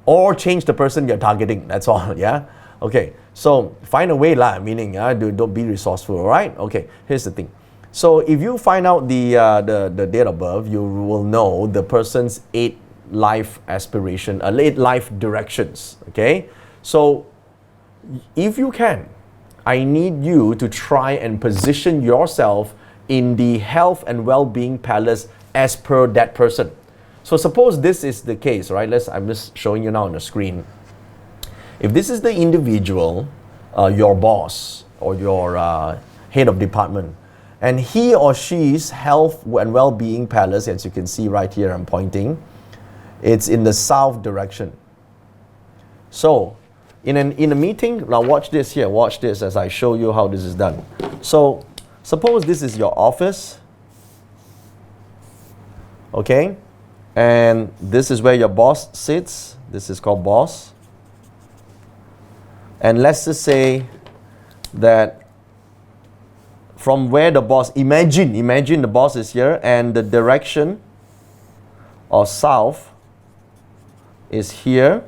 Or change the person you're targeting, that's all, yeah? Okay, so find a way lah, meaning don't be resourceful, all right? Okay, here's the thing. So if you find out the date of birth, you will know the person's 8 life aspiration, 8 life directions, okay? So if you can, I need you to try and position yourself in the health and well-being palace as per that person. So suppose this is the case, right? I'm just showing you now on the screen. If this is the individual, your boss or your head of department, and he or she's health and well-being palace, as you can see right here, I'm pointing, it's in the south direction. So in a meeting, now watch this here, watch this as I show you how this is done. So suppose this is your office, okay? And this is where your boss sits. This is called boss. And let's just say that from where the boss, imagine the boss is here and the direction of south is here.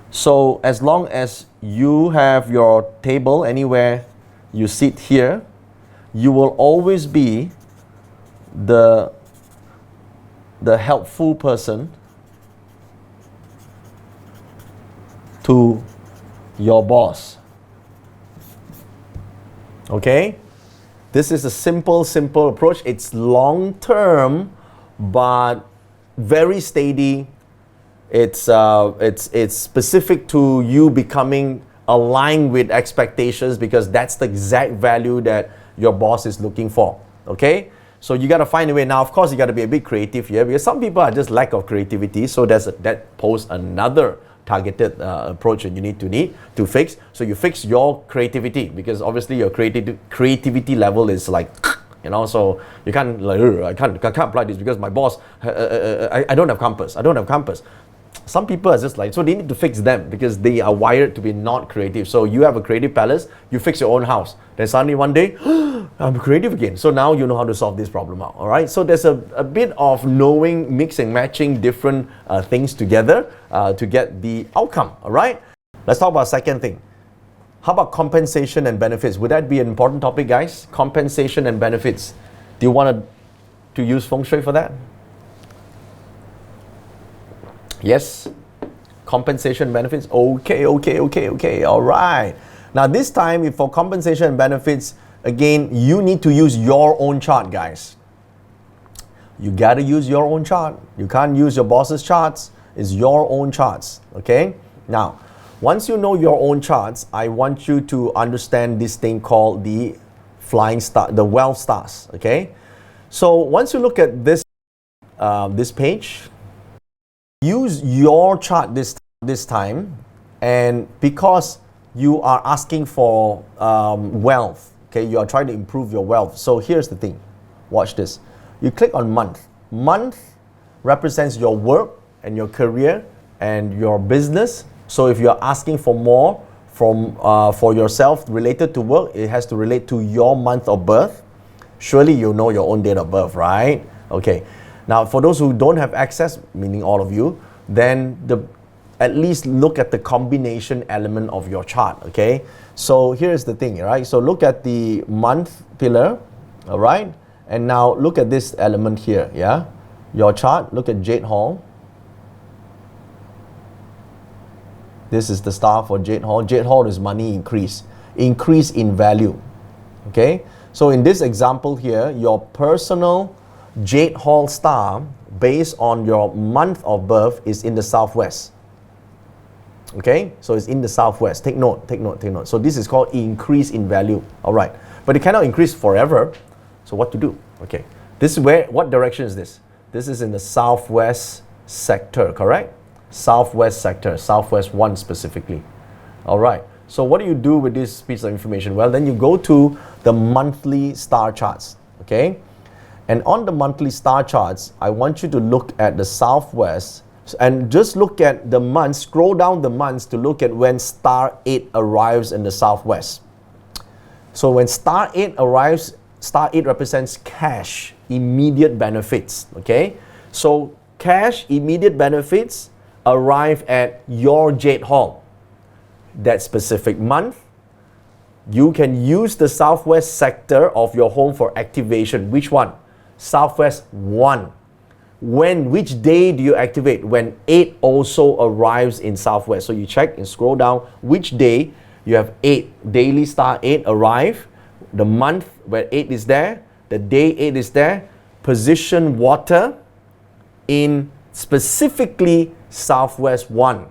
So as long as you have your table anywhere you sit here, you will always be the helpful person to your boss. Okay? This is a simple approach. It's long term, but very steady. It's specific to you becoming aligned with expectations, because that's the exact value that your boss is looking for. Okay? So you got to find a way. Now, of course, you got to be a bit creative here, because some people are just lack of creativity. So that poses another targeted approach that you need to fix. So you fix your creativity, because obviously your creativity level is like, so you can't like, I can't apply this because my boss, I don't have compass. Some people are just like, so they need to fix them because they are wired to be not creative. So you have a creative palace, you fix your own house. Then suddenly one day, I'm creative again. So now you know how to solve this problem out, all right? So there's a bit of knowing, mixing, matching different things together to get the outcome, all right? Let's talk about second thing. How about compensation and benefits? Would that be an important topic, guys? Compensation and benefits. Do you want to use feng shui for that? Yes, compensation benefits. Okay, all right. Now this time, for compensation and benefits, again, you need to use your own chart, guys. You gotta use your own chart. You can't use your boss's charts. It's your own charts, okay? Now, once you know your own charts, I want you to understand this thing called the flying star, the wealth stars, okay? So once you look at this, this page, use your chart this time, and because you are asking for wealth, okay, you are trying to improve your wealth. So here's the thing, watch this. You click on month. Month represents your work and your career and your business. So if you're asking for more for yourself related to work, it has to relate to your month of birth. Surely you know your own date of birth, right? Okay. Now, for those who don't have access, meaning all of you, then at least look at the combination element of your chart, okay? So here's the thing, right? So look at the month pillar, all right? And now look at this element here, yeah? Your chart, look at Jade Hall. This is the star for Jade Hall. Jade Hall is money increase in value, okay? So in this example here, your personal Jade Hall star based on your month of birth is in the southwest. Okay, so it's in the southwest. Take note. So this is called increase in value. All right, but it cannot increase forever. So what to do? Okay, this is what direction is this? This is in the southwest sector, correct? Southwest sector, southwest 1 specifically. All right, so what do you do with this piece of information? Well, then you go to the monthly star charts, okay? And on the monthly star charts, I want you to look at the southwest and just look at the months, scroll down the months to look at when star 8 arrives in the southwest. So when star 8 arrives, star 8 represents cash, immediate benefits, okay? So cash, immediate benefits arrive at your Jade Hall. That specific month, you can use the southwest sector of your home for activation. Which one? Southwest 1. Which day do you activate? When 8 also arrives in southwest. So you check and scroll down which day you have 8. Daily star 8 arrive. The month where 8 is there. The day 8 is there. Position water in specifically southwest 1.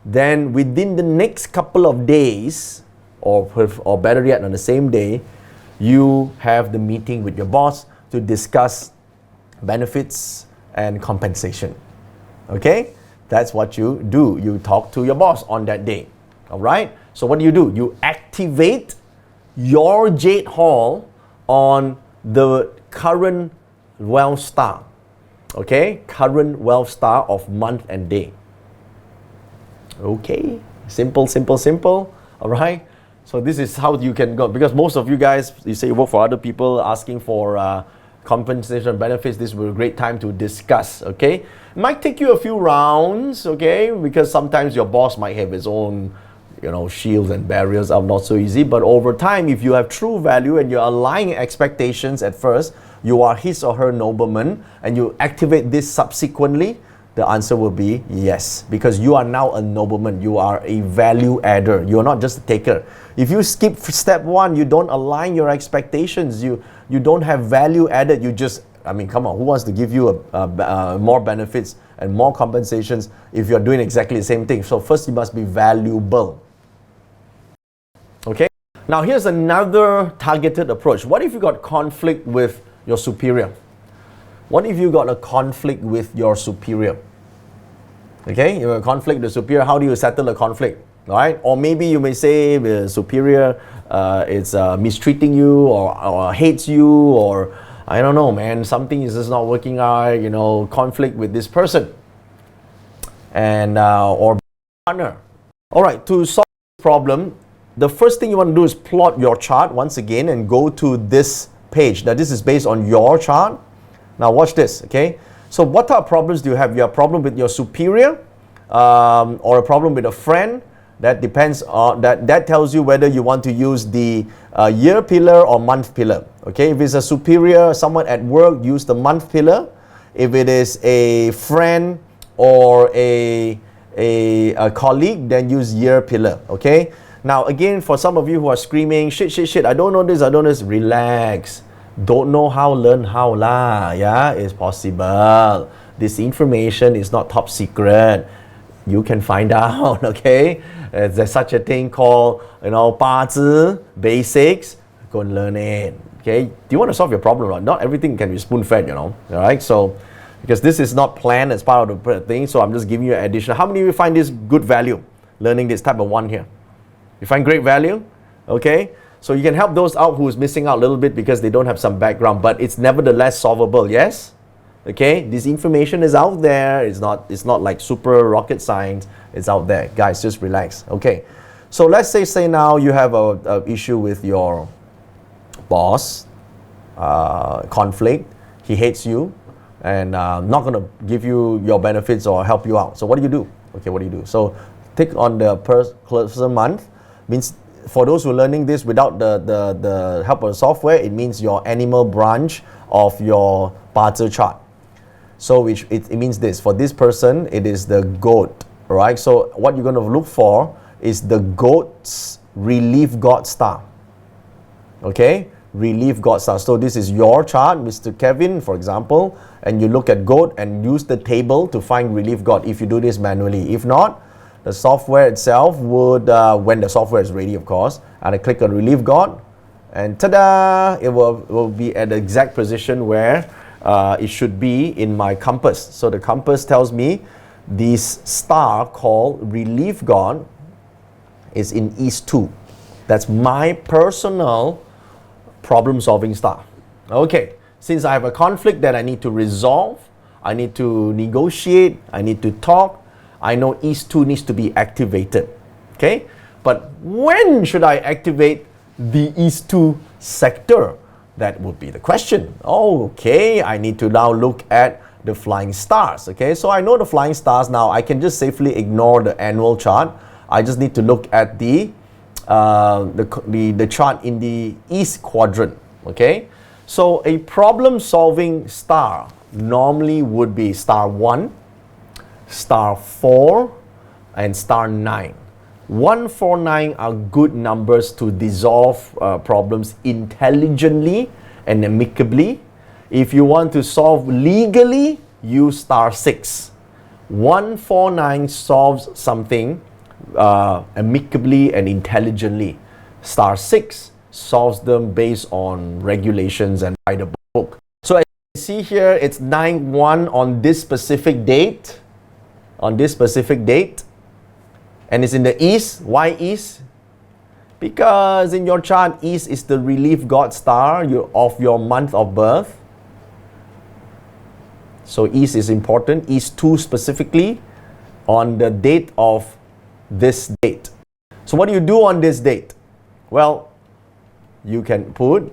Then within the next couple of days, or better yet on the same day, you have the meeting with your boss to discuss benefits and compensation. Okay? That's what you do. You talk to your boss on that day. All right? So what do? You activate your Jade Hall on the current wealth star. Okay? Current wealth star of month and day. Okay? Simple, simple, simple. All right? So this is how you can go. Because most of you guys, you say you work for other people asking for compensation benefits. This will be a great time to discuss, okay? It might take you a few rounds, okay? Because sometimes your boss might have his own, shields and barriers are not so easy. But over time, if you have true value and you're aligning expectations at first, you are his or her nobleman, and you activate this subsequently, the answer will be yes. Because you are now a nobleman. You are a value adder. You are not just a taker. If you skip step 1, you don't align your expectations. You don't have value added. You just, come on, who wants to give you more benefits and more compensations if you're doing exactly the same thing? So first you must be valuable. Okay? Now here's another targeted approach. What if you got conflict with your superior? What if you got a conflict with your superior? Okay, you have a conflict with the superior. How do you settle the conflict? All right, or maybe you may say the superior is mistreating you or hates you, or I don't know, man, something is just not working out. Conflict with this person and or partner. All right, to solve this problem, the first thing you want to do is plot your chart once again and go to this page. Now this is based on your chart. Now watch this, okay? So what type of problems do you have? You have a problem with your superior or a problem with a friend. That depends on, that tells you whether you want to use the year pillar or month pillar. Okay, if it's a superior, someone at work, use the month pillar. If it is a friend or a colleague, then use year pillar. Okay, now again, for some of you who are screaming, shit, I don't know this, relax. Don't know how, learn how lah. Yeah, it's possible. This information is not top secret. You can find out, okay? There's such a thing called, 八字, basics. Go and learn it, okay? Do you want to solve your problem? Right? Not everything can be spoon-fed, all right? So, because this is not planned as part of the thing, so I'm just giving you an additional. How many of you find this good value, learning this type of one here? You find great value? Okay? So you can help those out who's missing out a little bit because they don't have some background, but it's nevertheless solvable, yes? Okay, this information is out there. It's not like super rocket science. It's out there. Guys, just relax. Okay, so let's say now you have a issue with your boss, conflict. He hates you and not going to give you your benefits or help you out. So what do? Okay, what do you do? So tick on the person month. Means for those who are learning this without the help of the software, it means your animal branch of your 八字 chart. So it means this. For this person, it is the goat, right? So what you're going to look for is the goat's relief god star. Okay? Relief god star. So this is your chart, Mr. Kevin, for example, and you look at goat and use the table to find relief god if you do this manually. If not, the software itself would, when the software is ready, of course, and I click on relief god, and ta-da! It will be at the exact position where it should be in my compass. So the compass tells me this star called relief god is in East 2. That's my personal problem solving star. Okay, since I have a conflict that I need to resolve, I need to negotiate, I need to talk, I know East 2 needs to be activated. Okay? But when should I activate the East 2 sector? That would be the question. Okay, I need to now look at the flying stars. Okay, so I know the flying stars now. I can just safely ignore the annual chart. I just need to look at the chart in the east quadrant. Okay, so a problem-solving star normally would be star 1, star 4, and star 9. 1, 4, 9 are good numbers to dissolve problems intelligently and amicably. If you want to solve legally, use star 6. 1, 4, 9 solves something amicably and intelligently. Star 6 solves them based on regulations and by the book. So as you see here, it's 9/1 on this specific date. On this specific date. And it's in the east. Why east? Because in your chart, east is the relief god star of your month of birth. So east is important. East 2 specifically on the date of this date. So what do you do on this date? Well, you can put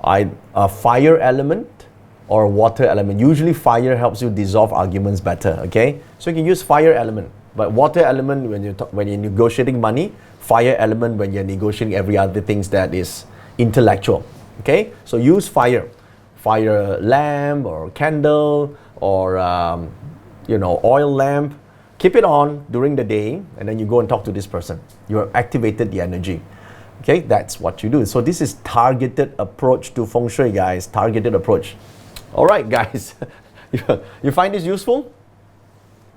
a fire element or a water element. Usually fire helps you dissolve arguments better. Okay? So you can use fire element. But water element when you're negotiating money, fire element when you're negotiating every other things that is intellectual. Okay, so use fire lamp or candle or oil lamp. Keep it on during the day, and then you go and talk to this person. You have activated the energy. Okay, that's what you do. So this is targeted approach to Feng Shui, guys. Targeted approach. All right, guys, you find this useful?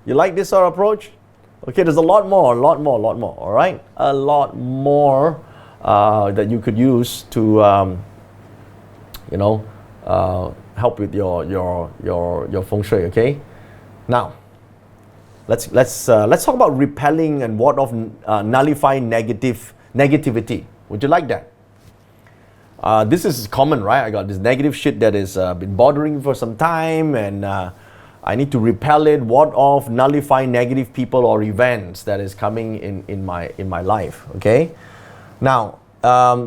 You like this sort of approach? Okay, there's a lot more, all right? A lot more that you could use to, help with your Feng Shui, okay? Now, let's talk about repelling and ward off, nullifying negativity. Would you like that? This is common, right? I got this negative shit that has been bothering me for some time, and I need to repel it, ward off, nullify negative people or events that is coming in my life. Okay. Now,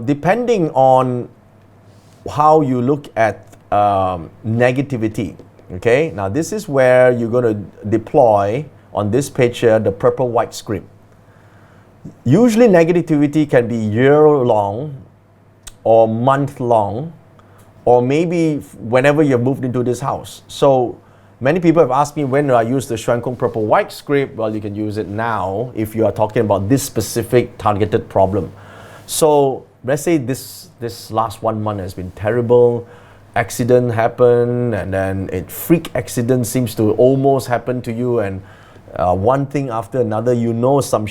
depending on how you look at negativity. Okay. Now, this is where you're going to deploy on this page here the purple-white script. Usually, negativity can be year-long or month-long, or maybe whenever you've moved into this house. So many people have asked me, when do I use the Shui Kong Purple White script? Well, you can use it now if you are talking about this specific targeted problem. So let's say this last 1 month has been terrible. Accident happened, and then a freak accident seems to almost happen to you, and one thing after another, some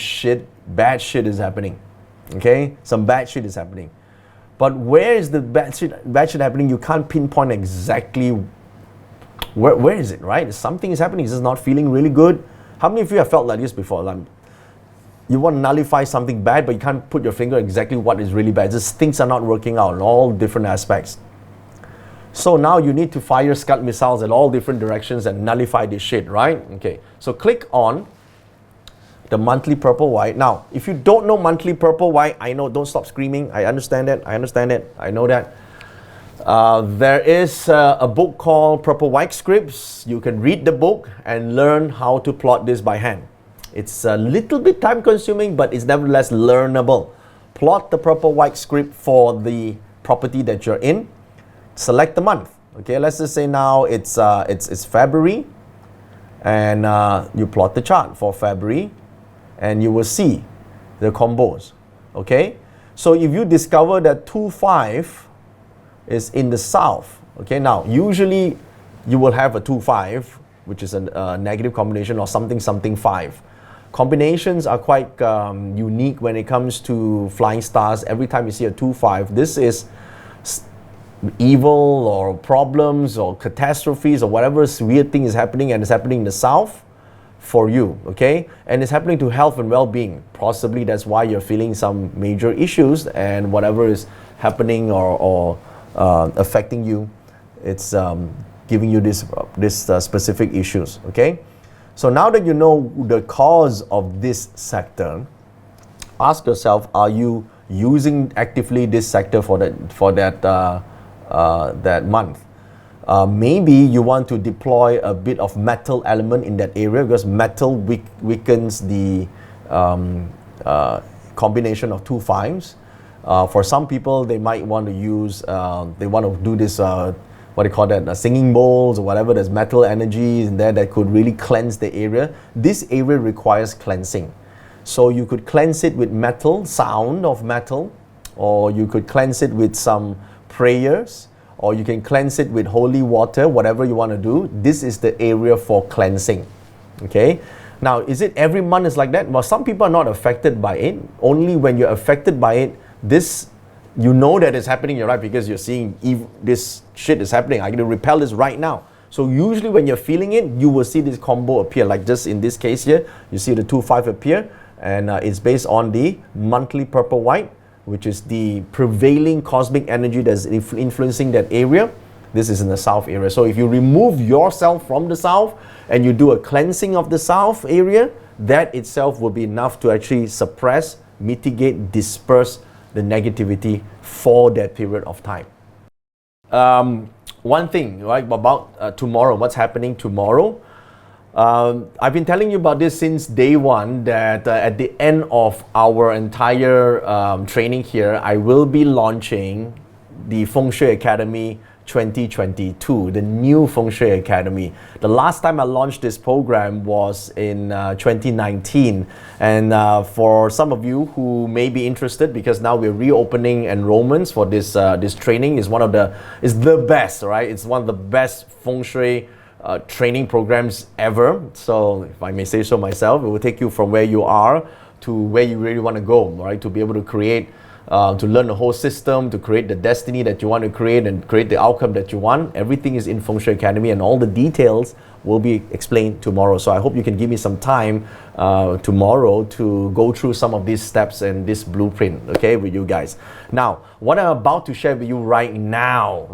bad shit is happening. Okay? Some bad shit is happening. But where is the bad shit happening? You can't pinpoint exactly where is it, right? Something is happening, it's just not feeling really good. How many of you have felt like this before? Like, you want to nullify something bad, but you can't put your finger exactly what is really bad. Just things are not working out in all different aspects. So now you need to fire Scud missiles at all different directions and nullify this shit, right? Okay, so click on the monthly purple white. Now, if you don't know monthly purple white, I know, don't stop screaming. I understand it. I know that. There is a book called Purple White Scripts. You can read the book and learn how to plot this by hand. It's a little bit time consuming, but it's nevertheless learnable. Plot the purple white script for the property that you're in. Select the month. Okay, let's just say now it's February, and you plot the chart for February, and you will see the combos. Okay, so if you discover that 2-5 is in the south, okay, now usually you will have a 2-5, which is a negative combination, or something 5. Combinations are quite unique when it comes to flying stars. Every time you see a 2-5, this is evil or problems or catastrophes or whatever weird thing is happening, and it's happening in the south for you, okay? And it's happening to health and well-being. Possibly that's why you're feeling some major issues, and whatever is happening or affecting you it's giving you this specific issues. Okay, so now that you know the cause of this sector, ask yourself: are you using actively this sector for that month? Maybe you want to deploy a bit of metal element in that area, because metal weakens the combination of two fives. For some people, they might want to use, they want to do this, what do you call that, singing bowls or whatever. There's metal energies in there that could really cleanse the area. This area requires cleansing. So you could cleanse it with metal, sound of metal, or you could cleanse it with some prayers, or you can cleanse it with holy water, whatever you want to do. This is the area for cleansing. Okay? Now, is it every month is like that? Well, some people are not affected by it. Only when you're affected by it, you know that it's happening in your life, because you're seeing this shit is happening. I'm going to repel this right now. So usually when you're feeling it, you will see this combo appear. Like just in this case here, you see the 2-5 appear, and it's based on the monthly purple white, which is the prevailing cosmic energy that's influencing that area. This is in the south area. So if you remove yourself from the south and you do a cleansing of the south area, that itself will be enough to actually suppress, mitigate, disperse the negativity for that period of time. One thing, right, about tomorrow, what's happening tomorrow. I've been telling you about this since day one, that at the end of our entire training here, I will be launching the Feng Shui Academy 2022, the new Feng Shui Academy. The last time I launched this program was in 2019, and for some of you who may be interested, because now we're reopening enrollments for this this training, is the best, right? It's one of the best Feng Shui training programs ever. So if I may say so myself, it will take you from where you are to where you really want to go, right? To be able to create, to learn the whole system, to create the destiny that you want to create and create the outcome that you want. Everything is in Feng Shui Academy, and all the details will be explained tomorrow. So I hope you can give me some time tomorrow to go through some of these steps and this blueprint, okay, with you guys. Now, what I'm about to share with you right now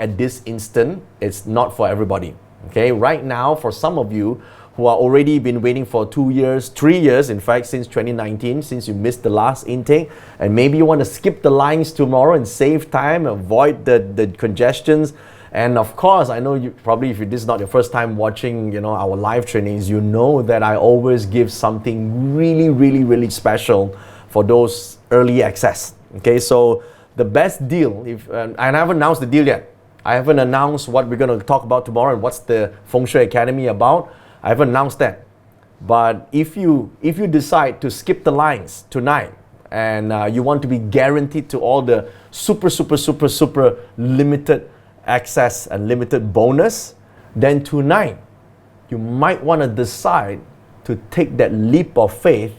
at this instant, it's not for everybody. Okay, right now, for some of you who are already been waiting for 2 years, 3 years, in fact, since 2019, since you missed the last intake, and maybe you want to skip the lines tomorrow and save time, avoid the congestions. And of course, I know you probably, if this is not your first time watching, our live trainings, you know that I always give something really, really, really special for those early access. Okay, so the best deal, and I haven't announced the deal yet. I haven't announced what we're going to talk about tomorrow and what's the Feng Shui Academy about. I haven't announced that. But if you decide to skip the lines tonight, and you want to be guaranteed to all the super limited access and limited bonus, then tonight you might want to decide to take that leap of faith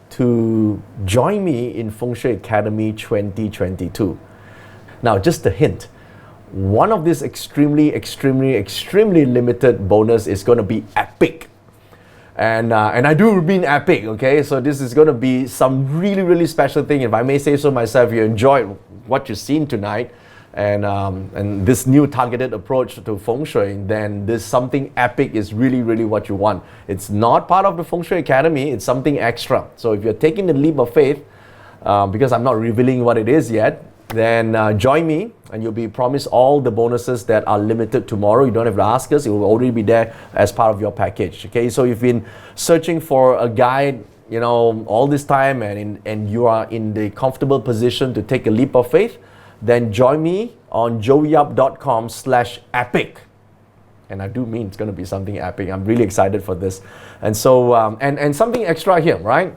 to join me in Feng Shui Academy 2022. Now, just a hint. One of these extremely limited bonus is going to be epic. And I do mean epic, okay? So this is going to be some really special thing. If I may say so myself, if you enjoyed what you've seen tonight, and this new targeted approach to Feng Shui, then this something epic is really what you want. It's not part of the Feng Shui Academy, it's something extra. So if you're taking the leap of faith, because I'm not revealing what it is yet, then join me and you'll be promised all the bonuses that are limited tomorrow. You don't have to ask us, it will already be there as part of your package. Okay, so you've been searching for a guide, all this time, and you are in the comfortable position to take a leap of faith, then join me on joeyup.com/epic. And I do mean it's going to be something epic. I'm really excited for this. And so, and something extra here, right?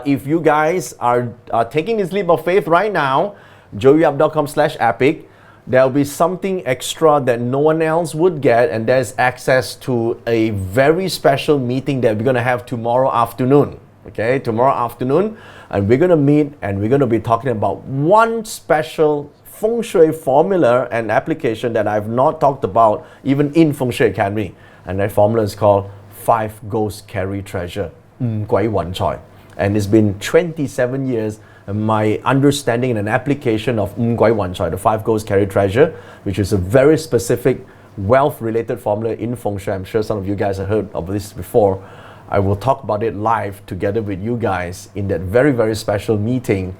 If you guys are taking this leap of faith right now, joeyup.com/epic, there'll be something extra that no one else would get, and there's access to a very special meeting that we're going to have tomorrow afternoon. Okay, tomorrow afternoon, and we're going to meet and we're going to be talking about one special Feng Shui formula and application that I've not talked about even in Feng Shui Academy, and that formula is called 5 Ghosts Carry Treasure. 鬼運財. And it's been 27 years my understanding and an application of Guai Wan Chai, the 5 goals carry treasure, which is a very specific wealth-related formula in Feng Shui. I'm sure some of you guys have heard of this before. I will talk about it live together with you guys in that very, very special meeting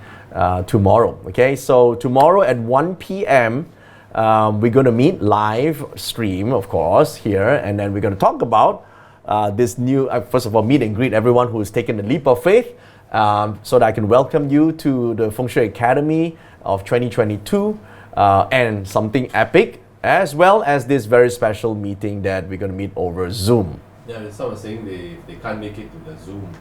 tomorrow. Okay, so tomorrow at 1 p.m. We're going to meet live stream, of course, here, and then we're going to talk about this new, first of all, meet and greet everyone who's taken the leap of faith, so that I can welcome you to the Feng Shui Academy of 2022 and something epic, as well as this very special meeting that we're going to meet over Zoom. Yeah, someone saying they can't make it to the Zoom.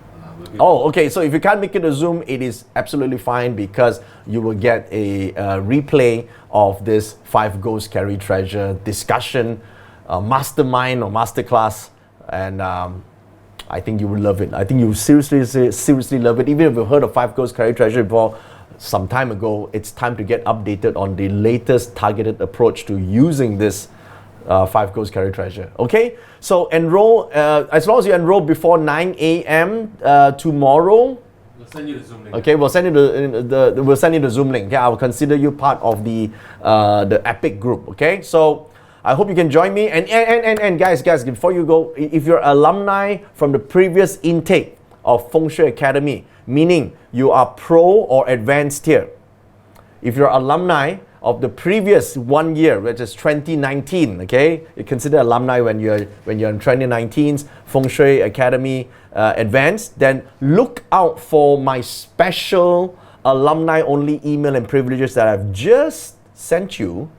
Oh, okay. So if you can't make it to Zoom, it is absolutely fine because you will get a replay of this 5 Ghosts Carry Treasure discussion, mastermind or masterclass, and I think you will love it. I think you seriously love it. Even if you've heard of 5 Ghosts Carry Treasure before, some time ago, it's time to get updated on the latest targeted approach to using this 5 Ghosts Carry Treasure. Okay, so enroll as long as you enroll before 9 a.m. Tomorrow. We'll send you the Zoom link. Okay, we'll send you the Zoom link. Okay, I will consider you part of the epic group. Okay, so I hope you can join me. And guys, before you go, if you're alumni from the previous intake of Feng Shui Academy, meaning you are pro or advanced tier, if you're alumni of the previous 1 year, which is 2019, okay, you consider alumni when you're in 2019's Feng Shui Academy Advanced, then look out for my special alumni only email and privileges that I've just sent you,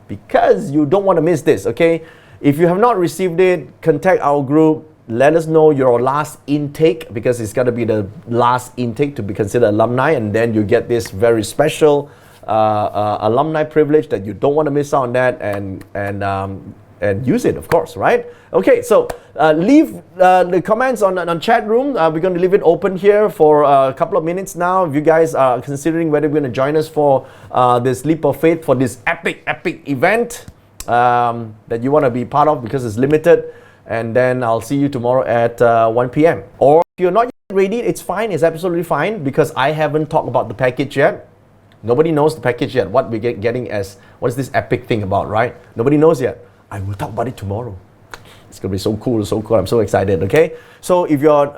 because you don't want to miss this. Okay, if you have not received it, contact our group. Let us know your last intake, because it's got to be the last intake to be considered alumni, and then you get this very special alumni privilege that you don't want to miss out on that, and use it, of course, right? Okay, so leave the comments on chat room. We're going to leave it open here for a couple of minutes now. If you guys are considering whether you're going to join us for this leap of faith, for this epic event that you want to be part of, because it's limited. And then I'll see you tomorrow at 1 p.m. Or if you're not yet ready, it's fine. It's absolutely fine, because I haven't talked about the package yet. Nobody knows the package yet. What we're getting as, what is this epic thing about, right? Nobody knows yet. I will talk about it tomorrow. It's gonna be so cool, so cool. I'm so excited. Okay. So if you're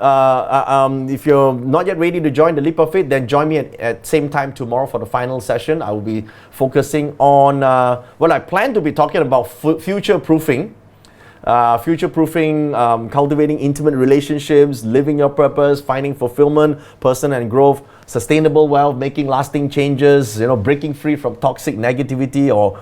not yet ready to join the Leap of Faith, then join me at same time tomorrow for the final session. I will be focusing on I plan to be talking about future proofing. Cultivating intimate relationships, living your purpose, finding fulfillment, personal and growth, sustainable wealth, making lasting changes, breaking free from toxic negativity or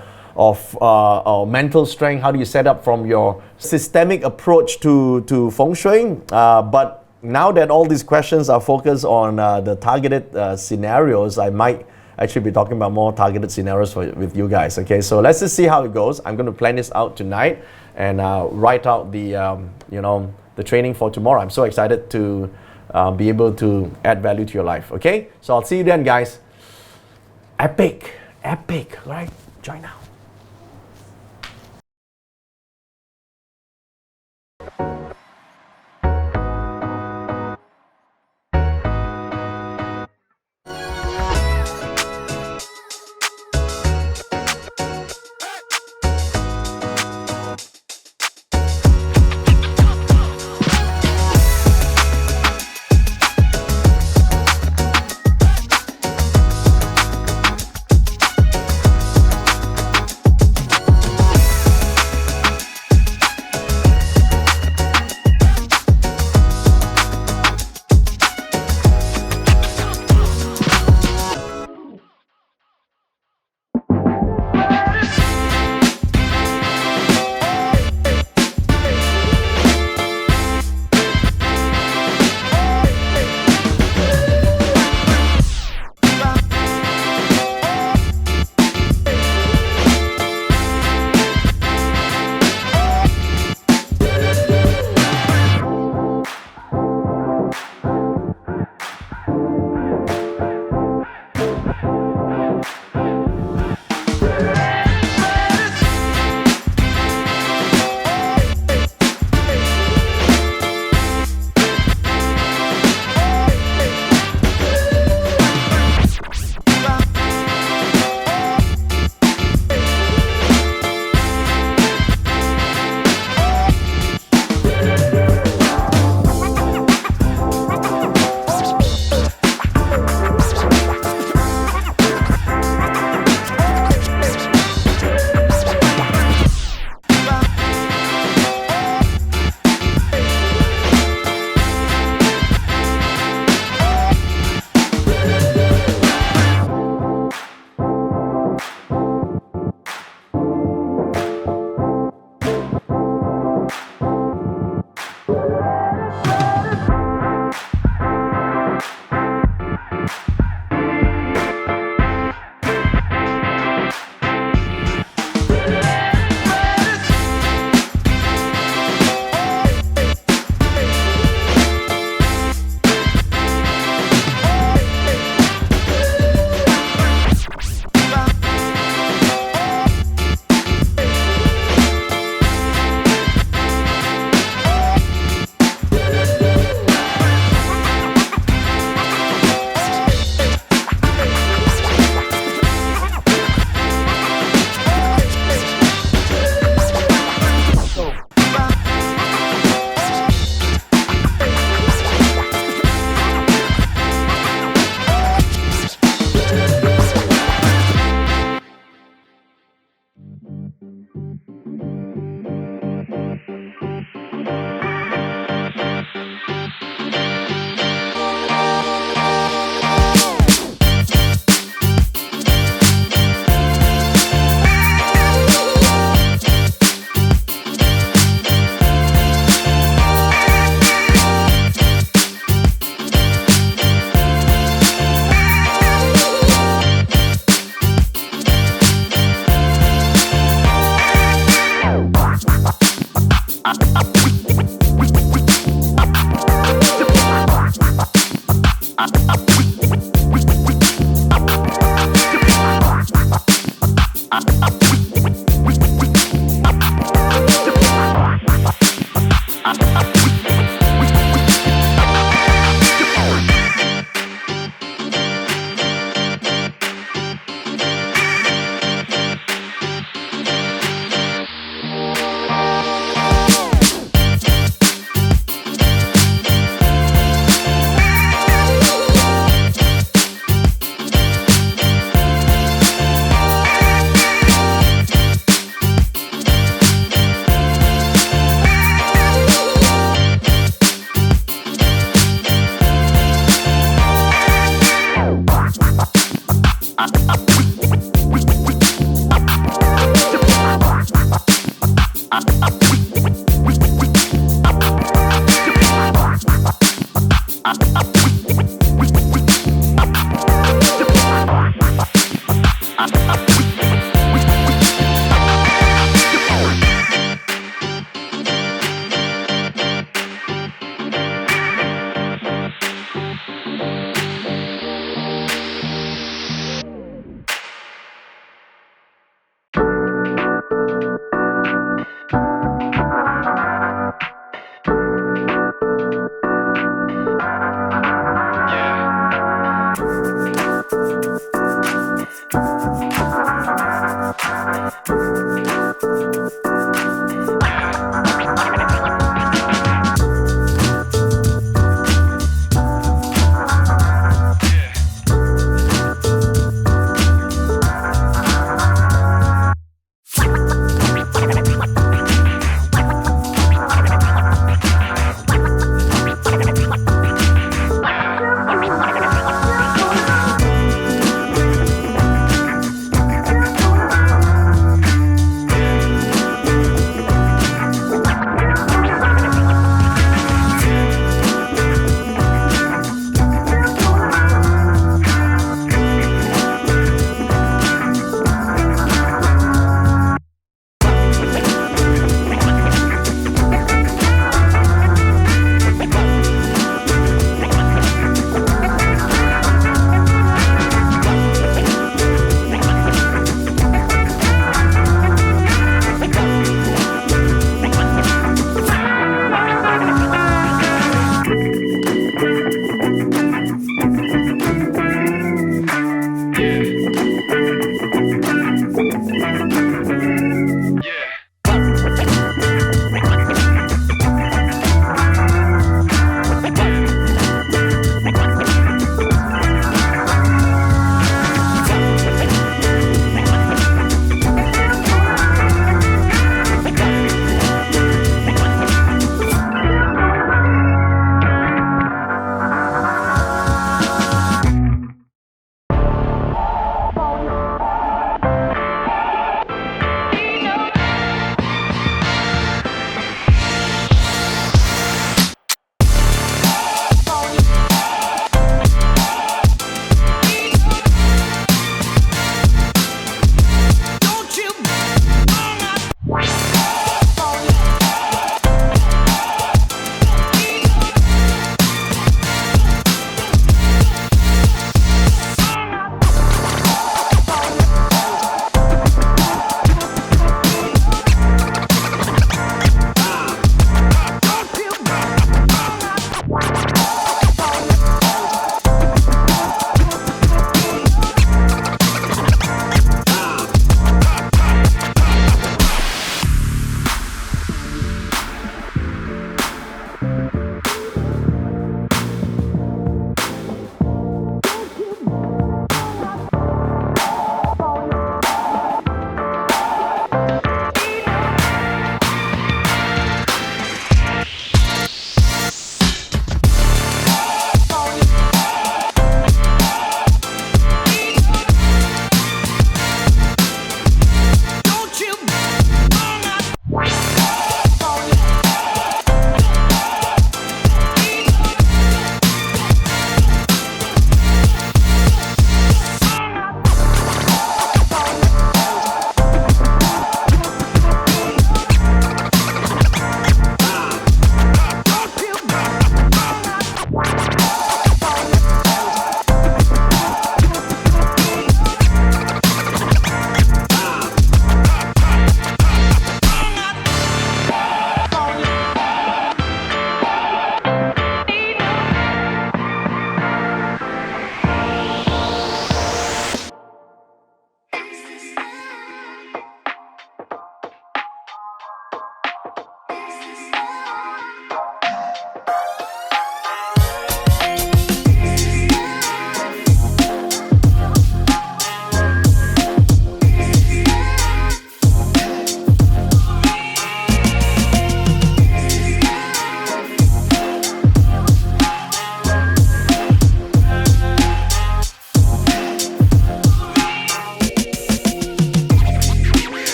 mental strength. How do you set up from your systemic approach to Feng Shui? But now that all these questions are focused on the targeted scenarios, I might actually be talking about more targeted scenarios with you guys. Okay, so let's just see how it goes. I'm going to plan this out tonight and write out the training for tomorrow. I'm so excited to be able to add value to your life. Okay, so I'll see you then, guys. Epic, right? Join now.